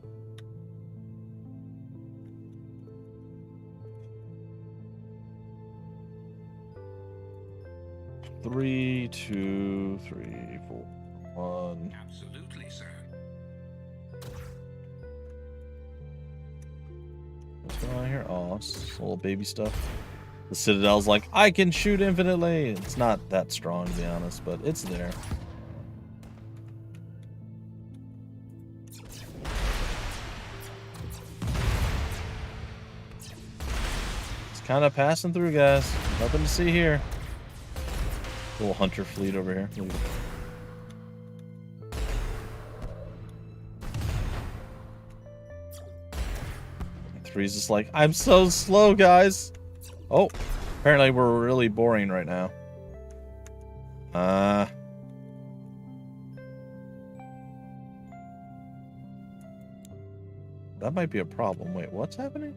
Three, 2, 3, 4, 1. Absolutely, sir. What's going on here? Oh, it's just little baby stuff. The Citadel's like, I can shoot infinitely. It's not that strong, to be honest, but it's there. It's kind of passing through, guys. Nothing to see here. Little hunter fleet over here. Look at it. Three's just like, I'm so slow, guys. Oh, apparently we're really boring right now. That might be a problem. Wait, what's happening?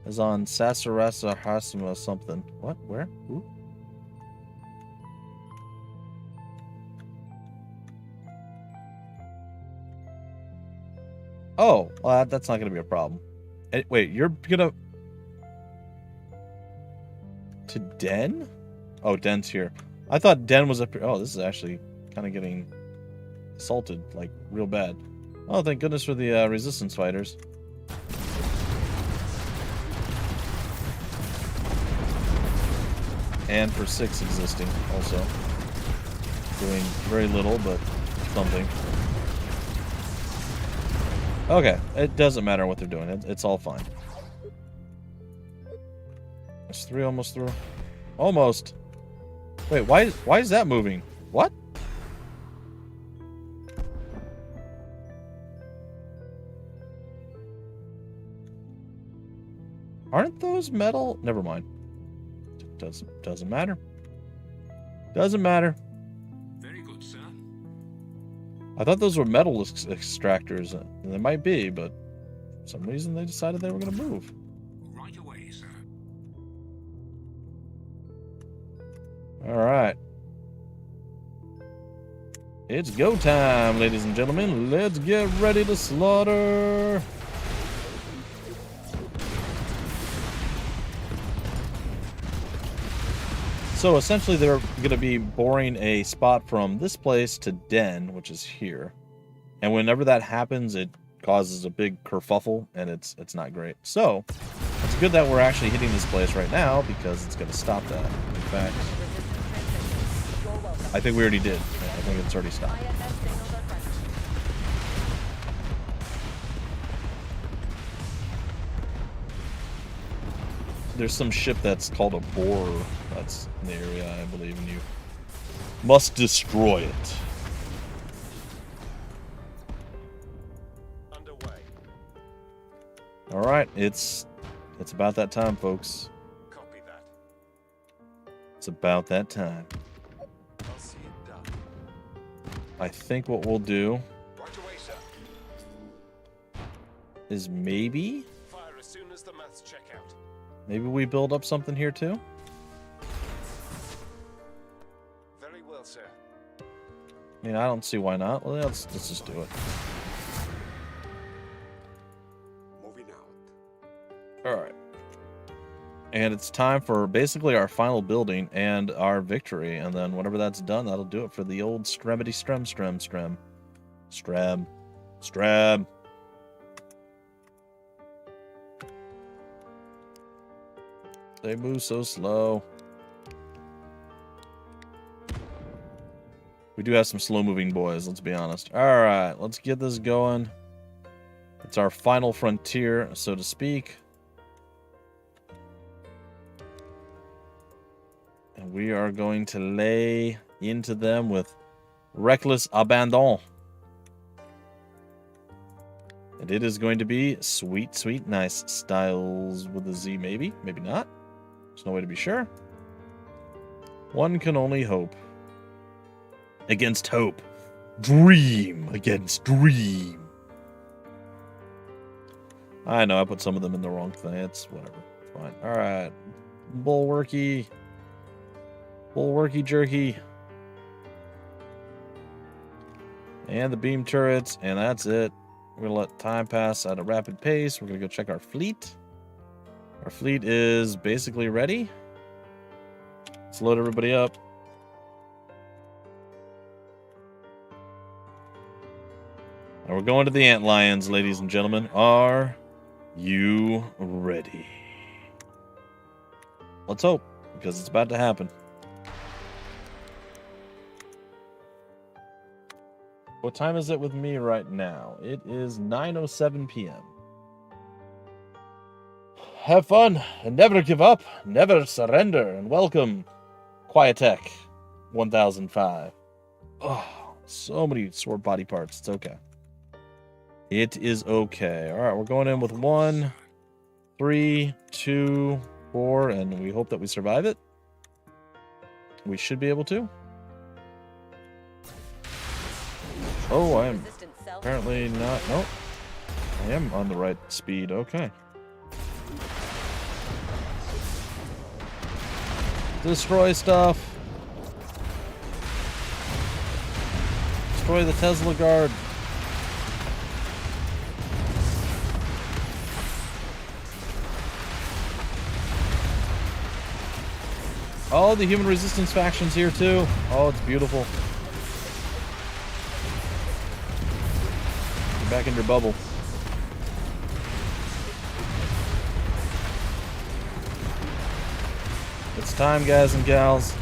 Is on Sasarasa Hasima something. What? Where? Who? Oh, well, that's not going to be a problem. Wait, you're gonna... To Den? Oh, Den's here. I thought Den was up here. Oh, this is actually kind of getting assaulted, like, real bad. Oh, thank goodness for the resistance fighters. And for 6 existing, also. Doing very little, but something. Okay, it doesn't matter what they're doing. It's all fine. Is 3 almost through? Almost. Wait, why is that moving? What? Aren't those metal? Never mind. Doesn't matter. Doesn't matter. Very good, sir. I thought those were metal extractors, and they might be, but for some reason they decided they were going to move. Right away, sir. All right. It's go time, ladies and gentlemen. Let's get ready to slaughter. So essentially they're going to be boring a spot from this place to Den, which is here. And whenever that happens, it causes a big kerfuffle, and it's not great. So it's good that we're actually hitting this place right now, because it's going to stop that. In fact, You're welcome. I think we already did. I think it's already stopped. ISS signals are present. There's some ship that's called a borer that's in the area, I believe, and you must destroy it. Underway. All right, it's about that time, folks. Copy that. It's about that time. I'll see it done. I think what we'll do Right away, sir. is maybe Fire as soon as the maths check out. maybe we build up something here too. Very well, sir. I mean, I don't see why not. Well, let's just do it. Moving out. All right. And it's time for basically our final building and our victory. And then whenever that's done, that'll do it for the old Stremity Strem. They move so slow. We do have some slow-moving boys, let's be honest. All right, let's get this going. It's our final frontier, so to speak. And we are going to lay into them with reckless abandon. And it is going to be sweet, sweet, nice. Styles with a Z, maybe. Maybe not. There's no way to be sure. One can only hope. Against hope. Dream against dream. I know, I put some of them in the wrong thing. It's whatever. It's fine. Alright. Bulwarky jerky. And the beam turrets. And that's it. We're going to let time pass at a rapid pace. We're going to go check our fleet. Our fleet is basically ready. Let's load everybody up. And we're going to the Antlions, ladies and gentlemen. Are you ready? Let's hope, because it's about to happen. What time is it with me right now? It is 9:07 p.m. Have fun and never give up, never surrender, and welcome, Quietech 1005. Oh, so many sword body parts. It's okay. It is okay. All right, we're going in with 1, 3, 2, 4, and we hope that we survive it. We should be able to. Oh, I am apparently not. Nope. I am on the right speed. Okay. Destroy stuff. Destroy the Tesla guard. Oh, the human resistance faction's here too. Oh, it's beautiful. Get back in your bubble. It's time, guys and gals.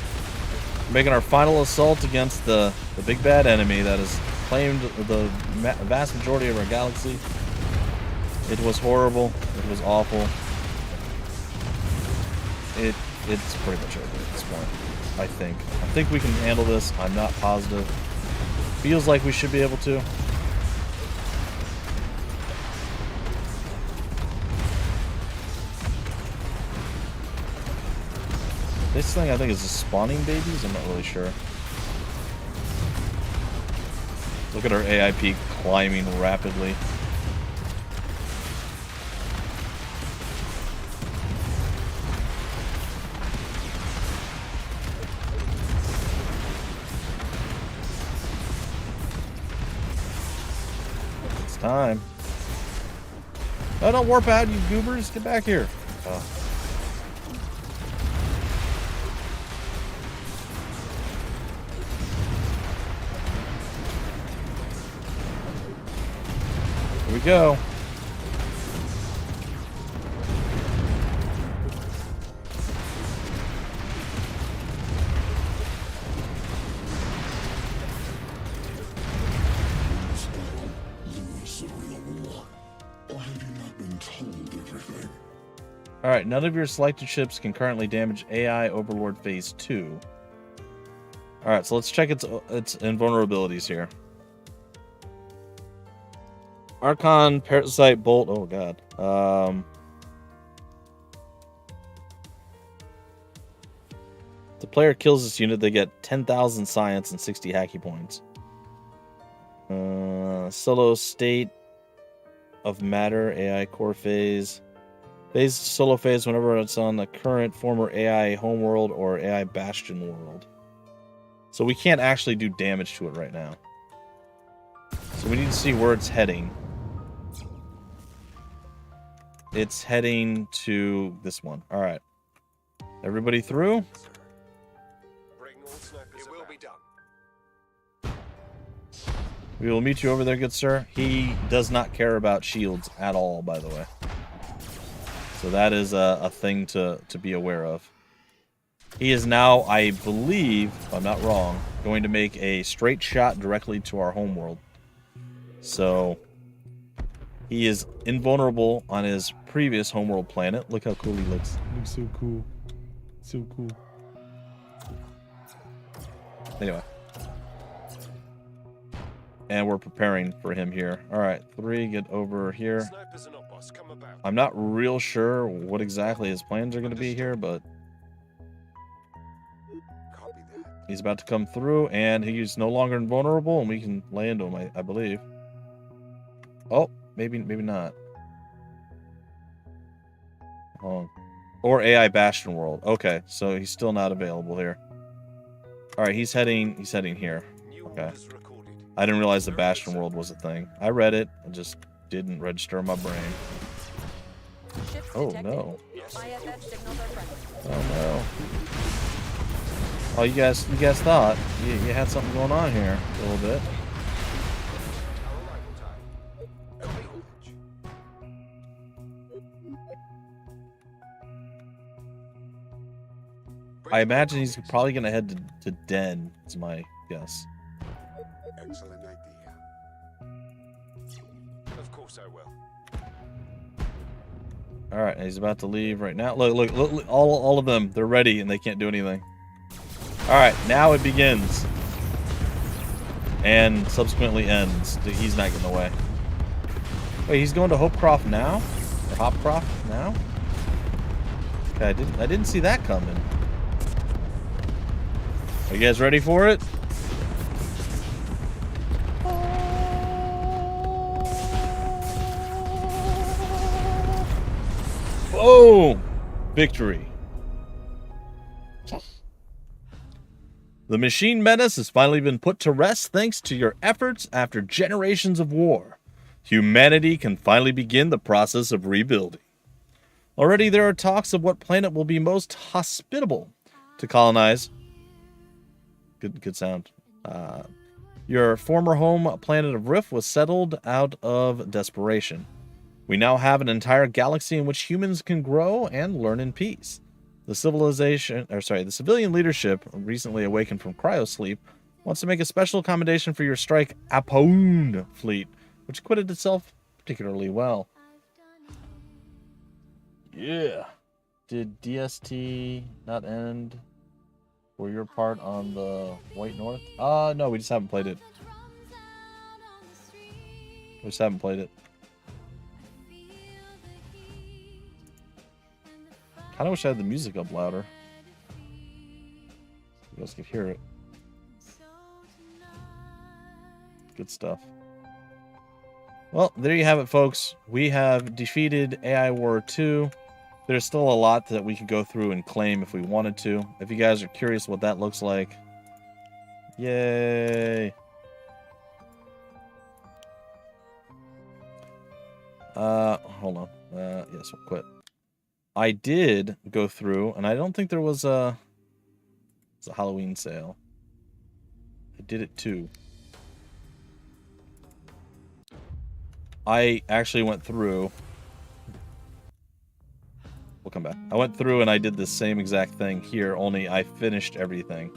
We're making our final assault against the big bad enemy that has claimed the vast majority of our galaxy. It was horrible. It was awful. It's pretty much over at this point, I think. I think we can handle this. I'm not positive. Feels like we should be able to. This thing, I think, is just spawning babies. I'm not really sure. Look at our AIP climbing rapidly. It's time. Oh, don't warp out, you goobers. Get back here. Oh. Here we go. Lose the real war. Or have you not been told everything? Alright, none of your selected ships can currently damage AI Overlord Phase 2. Alright, so let's check its invulnerabilities here. Archon, Parasite, Bolt. Oh, God. If the player kills this unit, they get 10,000 science and 60 hacky points. Solo State. of matter, AI core phase. Phase solo phase whenever it's on the current former AI homeworld or AI bastion world. So we can't actually do damage to it right now. So we need to see where it's heading. It's heading to this one. All right. Everybody through? Bring all snipers. It will be done. We will meet you over there, good sir. He does not care about shields at all, by the way. So that is a thing to be aware of. He is now, I believe, if I'm not wrong, going to make a straight shot directly to our homeworld. So he is invulnerable on his previous homeworld planet. Look how cool he looks. He looks so cool. So cool. Anyway. And we're preparing for him here. All right, 3, get over here. Snipers are not boss. Come about. I'm not real sure what exactly his plans are going to be here, but Copy that. he's about to come through, and he's no longer invulnerable, and we can lay into him, I believe. Oh, maybe not. Oh. Or AI Bastion World. Okay, so he's still not available here. All right, he's heading here. Okay. I didn't realize the Bastion World was a thing. I read it, I just didn't register in my brain. Ships Oh detected. no. IFF signals are friendly. Oh no. Oh, you guys thought you had something going on here a little bit. I imagine he's probably gonna head to Den, is my guess. Excellent idea. Of course I will. All right, he's about to leave right now. Look, all of them, they're ready and they can't do anything. All right, now it begins. And subsequently ends. He's not getting away. Wait, he's going to Hopecroft now? Or Hopcroft now? Okay, I didn't see that coming. Are you guys ready for it? Boom! Victory. The machine menace has finally been put to rest thanks to your efforts after generations of war. Humanity can finally begin the process of rebuilding. Already there are talks of what planet will be most hospitable to colonize. Good sound. Your former home planet of Rift was settled out of desperation. We now have an entire galaxy in which humans can grow and learn in peace. The civilian leadership, recently awakened from cryosleep, wants to make a special accommodation for your strike Apoon fleet, which acquitted itself particularly well. Yeah. Did DST not end for your part on the White North? No, we just haven't played it. We just haven't played it. Kinda wish I had the music up louder. You guys could hear it. Good stuff. Well, there you have it, folks. We have defeated AI War 2. There's still a lot that we could go through and claim if we wanted to. If you guys are curious what that looks like. Yay! Hold on. Yes, we'll quit. I did go through, and I don't think there was a Halloween sale. I did it too. I actually went through. We'll come back. I went through and I did the same exact thing here, only I finished everything.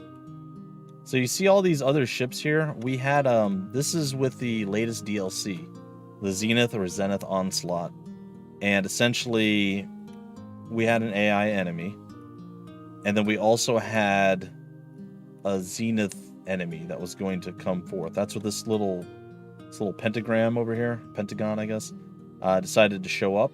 So you see all these other ships here? We had, this is with the latest DLC, the Zenith or Zenith Onslaught. And essentially, we had an AI enemy. And then we also had a Zenith enemy that was going to come forth. That's what this little pentagram over here, pentagon, I guess, decided to show up.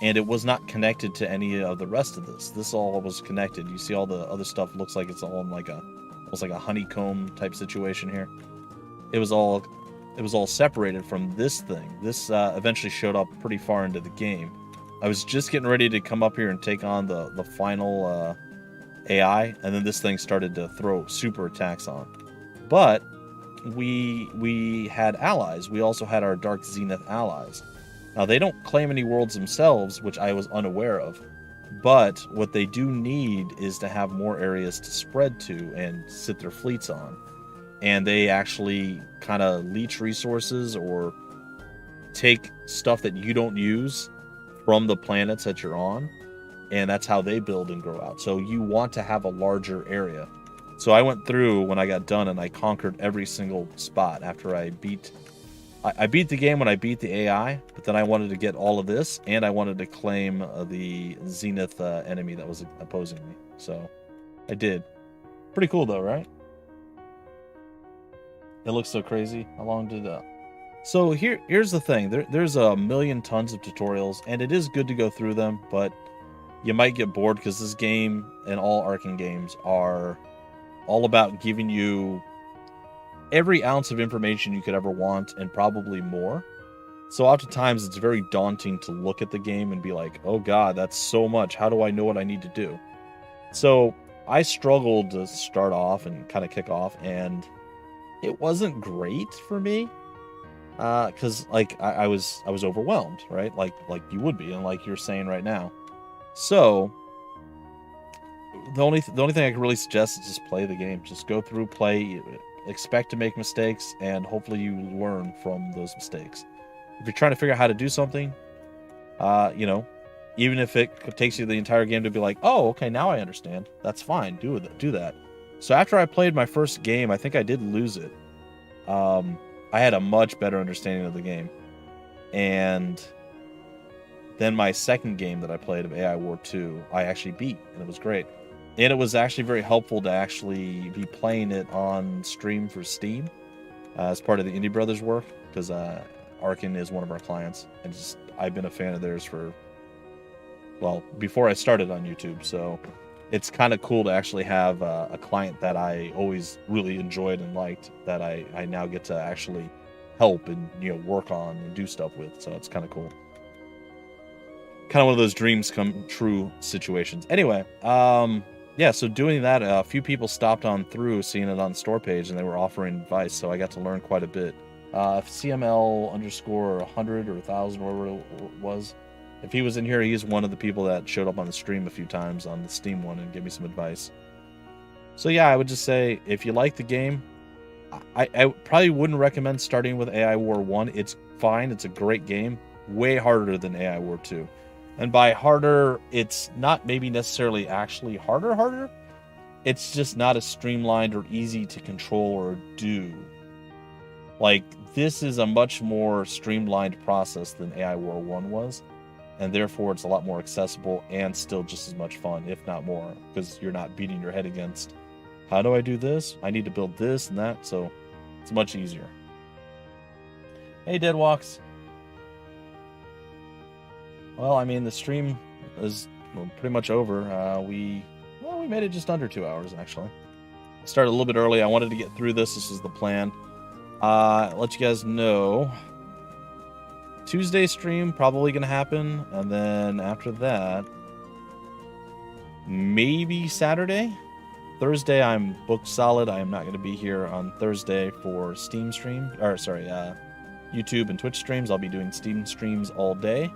And it was not connected to any of the rest of this. This all was connected. You see all the other stuff looks like it's all in like almost like a honeycomb type situation here. It was all it was all separated from this thing. This eventually showed up pretty far into the game. I was just getting ready to come up here and take on the final AI, and then this thing started to throw super attacks on. But we had allies. We also had our Dark Zenith allies. Now, they don't claim any worlds themselves, which I was unaware of. But what they do need is to have more areas to spread to and sit their fleets on. And they actually kind of leech resources or take stuff that you don't use from the planets that you're on. And that's how they build and grow out. So you want to have a larger area. So I went through when I got done and I conquered every single spot after I beat the game when I beat the AI, but then I wanted to get all of this, and I wanted to claim the Zenith enemy that was opposing me. So I did. Pretty cool though, right? It looks so crazy. How long did So here's the thing. There's a million tons of tutorials, and it is good to go through them, but you might get bored because this game and all Arkham games are all about giving you every ounce of information you could ever want and probably more. So oftentimes it's very daunting to look at the game and be like, oh god, that's so much. How do I know what I need to do? So I struggled to start off and kind of kick off, and it wasn't great for me because like I was overwhelmed, right? Like you would be, and like you're saying right now. So the only thing I can really suggest is just play the game. Just go through, play, expect to make mistakes, and hopefully you learn from those mistakes. If you're trying to figure out how to do something, even if it takes you the entire game to be like, oh, okay, now I understand. That's fine. Do that. So after I played my first game, I think I did lose it. I had a much better understanding of the game. And then my second game that I played of AI War 2, I actually beat, and it was great. And it was actually very helpful to actually be playing it on stream for Steam as part of the Indie Brothers work, because Arkin is one of our clients, and I've been a fan of theirs before I started on YouTube. So it's kind of cool to actually have a client that I always really enjoyed and liked that I now get to actually help and work on and do stuff with. So it's kind of cool. Kind of one of those dreams come true situations. Anyway, yeah, so doing that, a few people stopped on through, seeing it on the store page, and they were offering advice, so I got to learn quite a bit. CML_100 or 1000, whatever it was. If he was in here, he's one of the people that showed up on the stream a few times on the Steam one and gave me some advice. So yeah, I would just say, if you like the game, I probably wouldn't recommend starting with AI War 1. It's fine, it's a great game. Way harder than AI War 2. And by harder, it's not maybe necessarily actually harder. It's just not as streamlined or easy to control or do. Like, this is a much more streamlined process than AI War 1 was. And therefore, it's a lot more accessible and still just as much fun, if not more. Because you're not beating your head against, how do I do this? I need to build this and that. So, it's much easier. Hey, Deadwalks. Well, I mean, the stream is pretty much over. We made it just under 2 hours, actually. I started a little bit early. I wanted to get through this. This was the plan. Let you guys know. Tuesday stream probably going to happen. And then after that, maybe Saturday. Thursday, I'm booked solid. I am not going to be here on Thursday for Steam stream. YouTube and Twitch streams. I'll be doing Steam streams all day.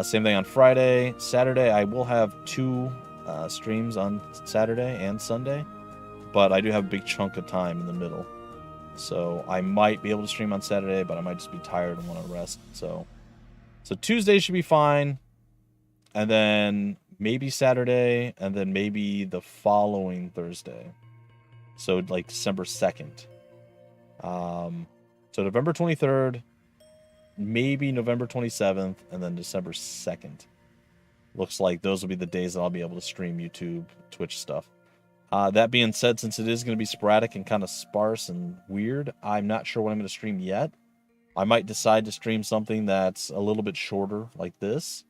Same thing on Friday. Saturday, I will have 2 streams on Saturday and Sunday, but I do have a big chunk of time in the middle. So I might be able to stream on Saturday, but I might just be tired and want to rest. So Tuesday should be fine, and then maybe Saturday, and then maybe the following Thursday. So like December 2nd. So November 23rd. Maybe November 27th, and then December 2nd. Looks like those will be the days that I'll be able to stream YouTube, Twitch stuff. That being said, since it is going to be sporadic and kind of sparse and weird, I'm not sure what I'm going to stream yet. I might decide to stream something that's a little bit shorter, like this,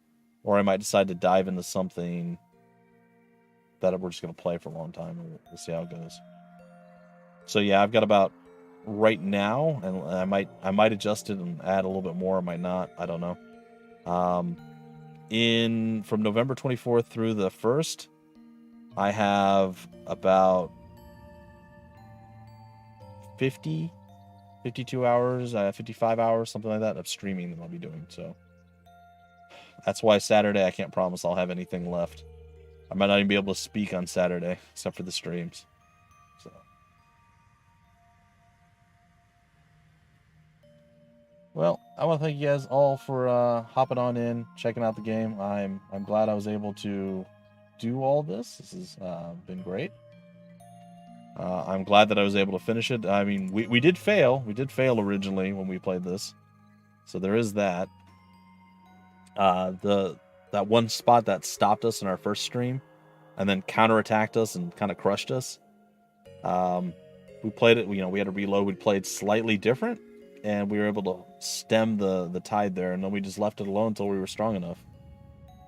or I might decide to dive into something that we're just going to play for a long time, and we'll see how it goes. So yeah, I've got about right now, and I might adjust it and add a little bit more. I might not. I don't know. From November 24th through the 1st, I have about 52 hours, 55 hours, something like that, of streaming that I'll be doing. So that's why Saturday, I can't promise I'll have anything left. I might not even be able to speak on Saturday, except for the streams. So. Well, I want to thank you guys all for hopping on in, checking out the game. I'm glad I was able to do all this. This has been great. I'm glad that I was able to finish it. I mean, we did fail. We did fail originally when we played this. So there is that. That one spot that stopped us in our first stream and then counterattacked us and kind of crushed us. We played it, we had to reload. We played slightly different, and we were able to stem the tide there, and then we just left it alone until we were strong enough.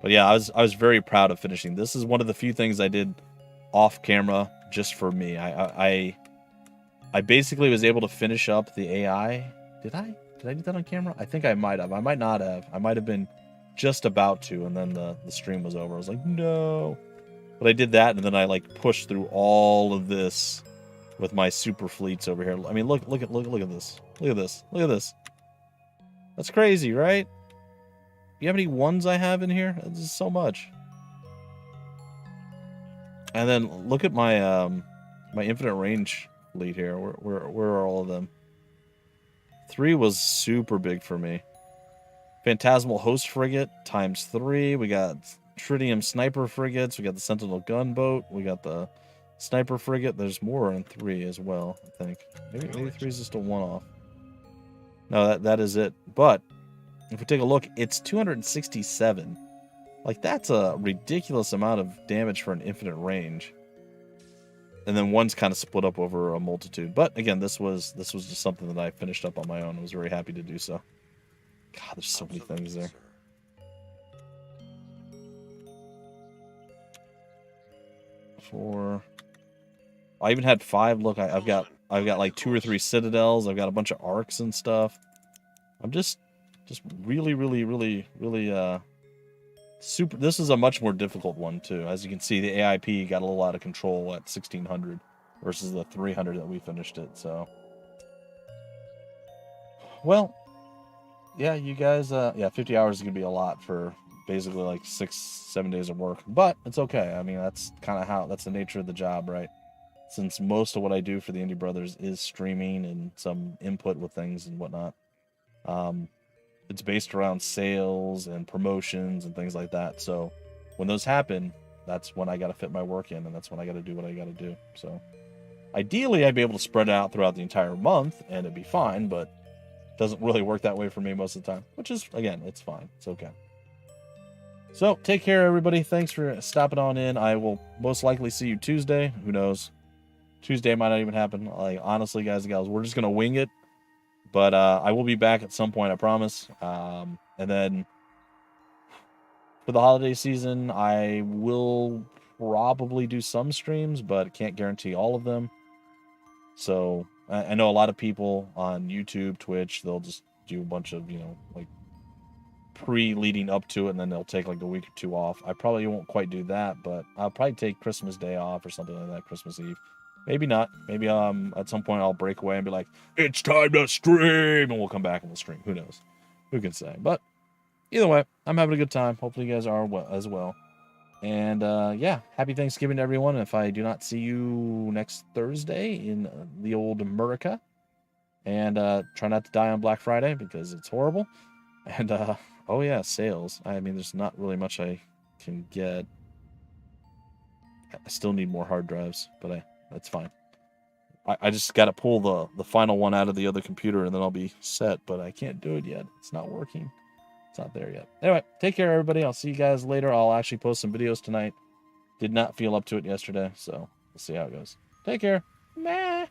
But yeah, I was very proud of finishing. This is one of the few things I did off camera just for me. I basically was able to finish up the AI. Did I do that on camera? I think I might have. I might not have. I might have been just about to, and then the stream was over. I was like, no. But I did that, and then I like pushed through all of this with my super fleets over here. I mean, look at this. Look at this. Look at this. That's crazy, right? You have any ones I have in here? This is so much. And then look at my my infinite range fleet here. Where are all of them? 3 was super big for me. Phantasmal Host Frigate ×3. We got Tritium Sniper Frigates. We got the Sentinel Gunboat. We got the Sniper Frigate. There's more in 3 as well, I think. Maybe 3 is just a one-off. No, that is it. But if we take a look, it's 267. Like, that's a ridiculous amount of damage for an infinite range. And then one's kind of split up over a multitude. But again, this was just something that I finished up on my own. I was very happy to do so. God, there's so many things there. I even had 5. Look, I've got like 2 or 3 citadels. I've got a bunch of arcs and stuff. I'm just really super. This is a much more difficult one too. As you can see, the AIP got a little out of control at 1600 versus the 300 that we finished it. So, well, yeah, you guys, 50 hours is gonna be a lot for basically like 6-7 days of work, but it's okay. I mean, that's kind of that's the nature of the job, right? Since most of what I do for the Indie Brothers is streaming and some input with things and whatnot. It's based around sales and promotions and things like that. So when those happen, that's when I got to fit my work in, and that's when I got to do what I got to do. So ideally, I'd be able to spread it out throughout the entire month, and it'd be fine, but it doesn't really work that way for me most of the time, which is, again, it's fine. It's okay. So take care, everybody. Thanks for stopping on in. I will most likely see you Tuesday. Who knows? Tuesday might not even happen. Like, honestly, guys and gals, we're just going to wing it. But I will be back at some point, I promise. And then for the holiday season, I will probably do some streams, but can't guarantee all of them. So I know a lot of people on YouTube, Twitch, they'll just do a bunch of, like pre-leading up to it, and then they'll take like a week or 2 off. I probably won't quite do that, but I'll probably take Christmas Day off or something like that, Christmas Eve. Maybe not. Maybe at some point I'll break away and be like, it's time to stream, and we'll come back and we'll stream. Who knows? Who can say? But either way, I'm having a good time. Hopefully you guys are as well. And yeah, happy Thanksgiving to everyone. If I do not see you next Thursday in the old America, and try not to die on Black Friday because it's horrible. And oh yeah, sales. I mean, there's not really much I can get. I still need more hard drives, but that's fine. I just got to pull the final one out of the other computer, and then I'll be set, but I can't do it yet. It's not working. It's not there yet. Anyway, take care, everybody. I'll see you guys later. I'll actually post some videos tonight. Did not feel up to it yesterday, so we'll see how it goes. Take care. Meh.